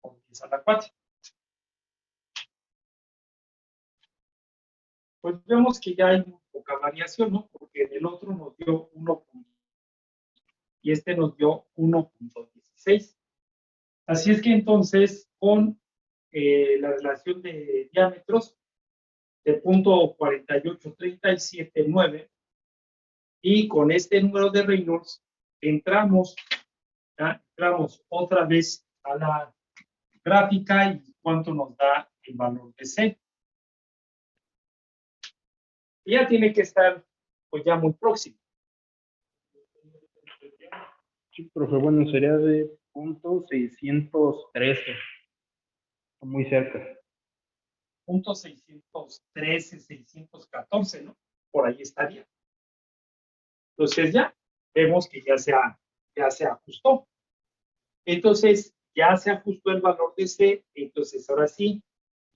por 10 a la 4. Pues vemos que ya hay poca variación, ¿no? Porque en el otro nos dio 1. Y este nos dio 1.16. Así es que entonces, con la relación de diámetros de 0.48379 y con este número de Reynolds, entramos otra vez a la gráfica y cuánto nos da el valor de C. Y ya tiene que estar pues ya muy próximo. Sí, profe, bueno, sería de .613. Muy cerca. 613, 614, ¿no? Por ahí estaría. Entonces ya vemos que ya se ajustó. Entonces ya se ajustó el valor de C, entonces ahora sí,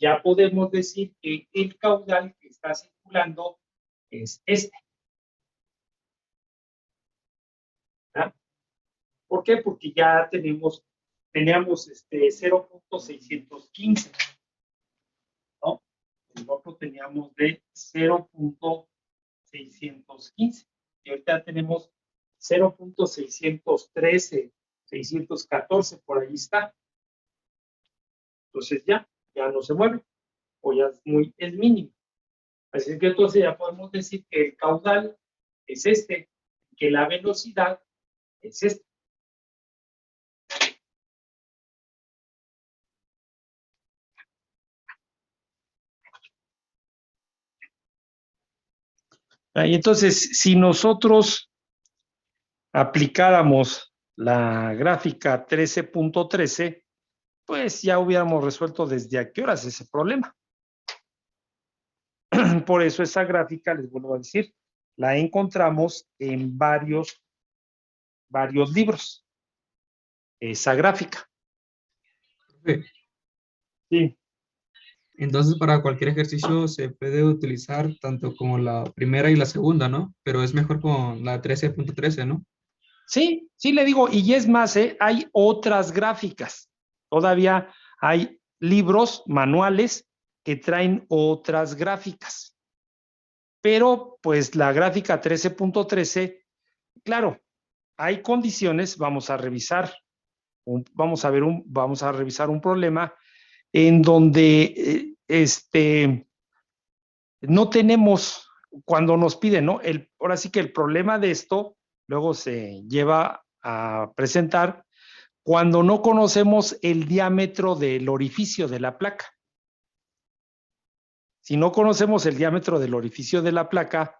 ya podemos decir que el caudal que está circulando es este. ¿Verdad? ¿Por qué? Porque ya teníamos 0.615, ¿no? El otro teníamos de 0.615 y ahorita tenemos 0.613, 614, por ahí está. Entonces ya no se mueve, o ya es mínimo. Así que entonces ya podemos decir que el caudal es este, que la velocidad es esta. Y entonces, si nosotros aplicáramos la gráfica 13.13, pues ya hubiéramos resuelto desde a qué horas ese problema. Por eso esa gráfica, les vuelvo a decir, la encontramos en varios libros. Esa gráfica. Sí. Entonces, para cualquier ejercicio se puede utilizar tanto como la primera y la segunda, ¿no? Pero es mejor con la 13.13, ¿no? Sí, le digo, y es más, hay otras gráficas. Todavía hay libros, manuales que traen otras gráficas. Pero, pues, la gráfica 13.13, claro, hay condiciones, vamos a revisar un problema en donde no tenemos, cuando nos piden, ¿no? Ahora sí que el problema de esto luego se lleva a presentar cuando no conocemos el diámetro del orificio de la placa. Si no conocemos el diámetro del orificio de la placa,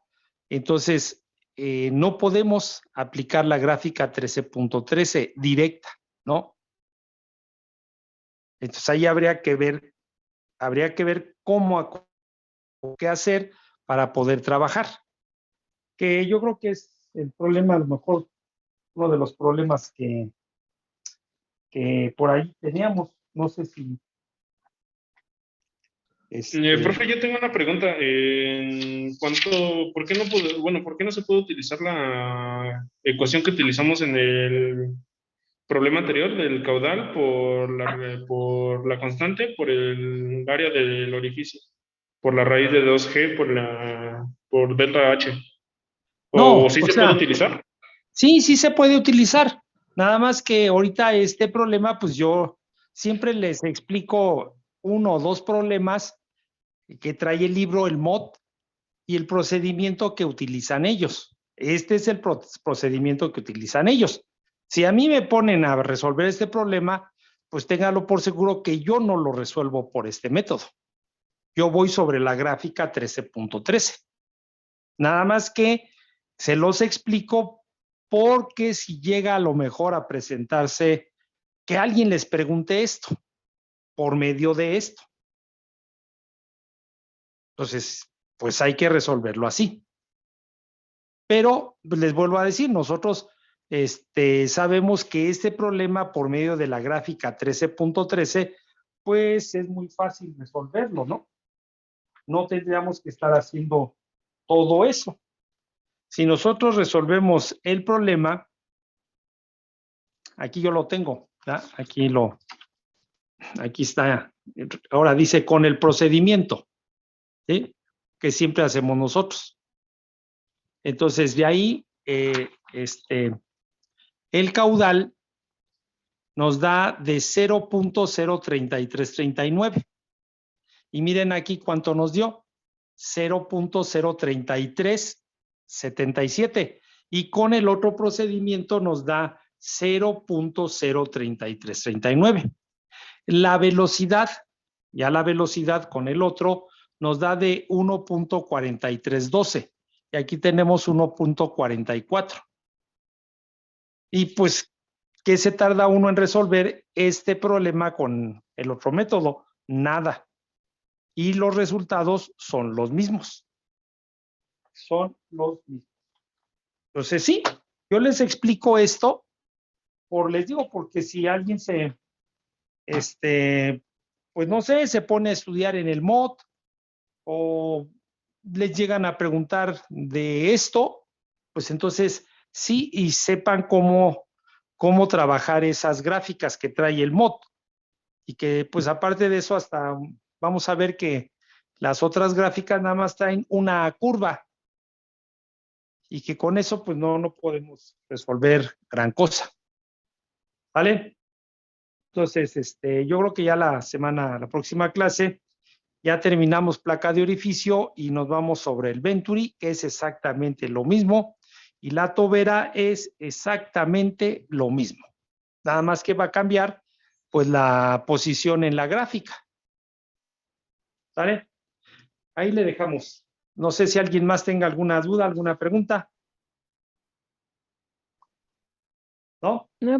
entonces no podemos aplicar la gráfica 13.13 directa, ¿no? Entonces ahí habría que ver qué hacer para poder trabajar. Que yo creo que es el problema, a lo mejor, uno de los problemas que por ahí teníamos. No sé si... Profe, yo tengo una pregunta. ¿Por qué no se puede utilizar la ecuación que utilizamos en el problema anterior del caudal por la constante, por el área del orificio, por la raíz de 2G, por delta H? No, sí o se sea, puede utilizar? Sí se puede utilizar. Nada más que ahorita este problema, pues yo siempre les explico 1 o 2 problemas que trae el libro, el MOD, y el procedimiento que utilizan ellos. Este es el procedimiento que utilizan ellos. Si a mí me ponen a resolver este problema, pues téngalo por seguro que yo no lo resuelvo por este método. Yo voy sobre la gráfica 13.13. Nada más que se los explico porque si llega a lo mejor a presentarse que alguien les pregunte esto por medio de esto. Entonces, pues hay que resolverlo así. Pero les vuelvo a decir, nosotros sabemos que este problema por medio de la gráfica 13.13, pues es muy fácil resolverlo, ¿no? No tendríamos que estar haciendo todo eso. Si nosotros resolvemos el problema, aquí yo lo tengo, ¿ya? Aquí está. Ahora dice con el procedimiento, ¿sí? Que siempre hacemos nosotros. Entonces, de ahí, el caudal nos da de 0.03339. Y miren aquí cuánto nos dio. 0.03377. Y con el otro procedimiento nos da 0.03339. La velocidad, ya la velocidad con el otro nos da de 1.4312. Y aquí tenemos 1.44. Y pues, ¿qué se tarda uno en resolver este problema con el otro método? Nada. Y los resultados son los mismos. Son los mismos. Entonces, sí, yo les explico esto, les digo, porque si alguien pues no sé, se pone a estudiar en el MOT o les llegan a preguntar de esto, pues entonces sí, y sepan cómo trabajar esas gráficas que trae el MOT. Y que pues aparte de eso hasta vamos a ver que las otras gráficas nada más traen una curva y que con eso pues no podemos resolver gran cosa. ¿Vale? Entonces, yo creo que ya la próxima clase, ya terminamos placa de orificio y nos vamos sobre el Venturi, que es exactamente lo mismo, y la tobera es exactamente lo mismo. Nada más que va a cambiar pues la posición en la gráfica. ¿Vale? Ahí le dejamos. No sé si alguien más tenga alguna duda, alguna pregunta. ¿No?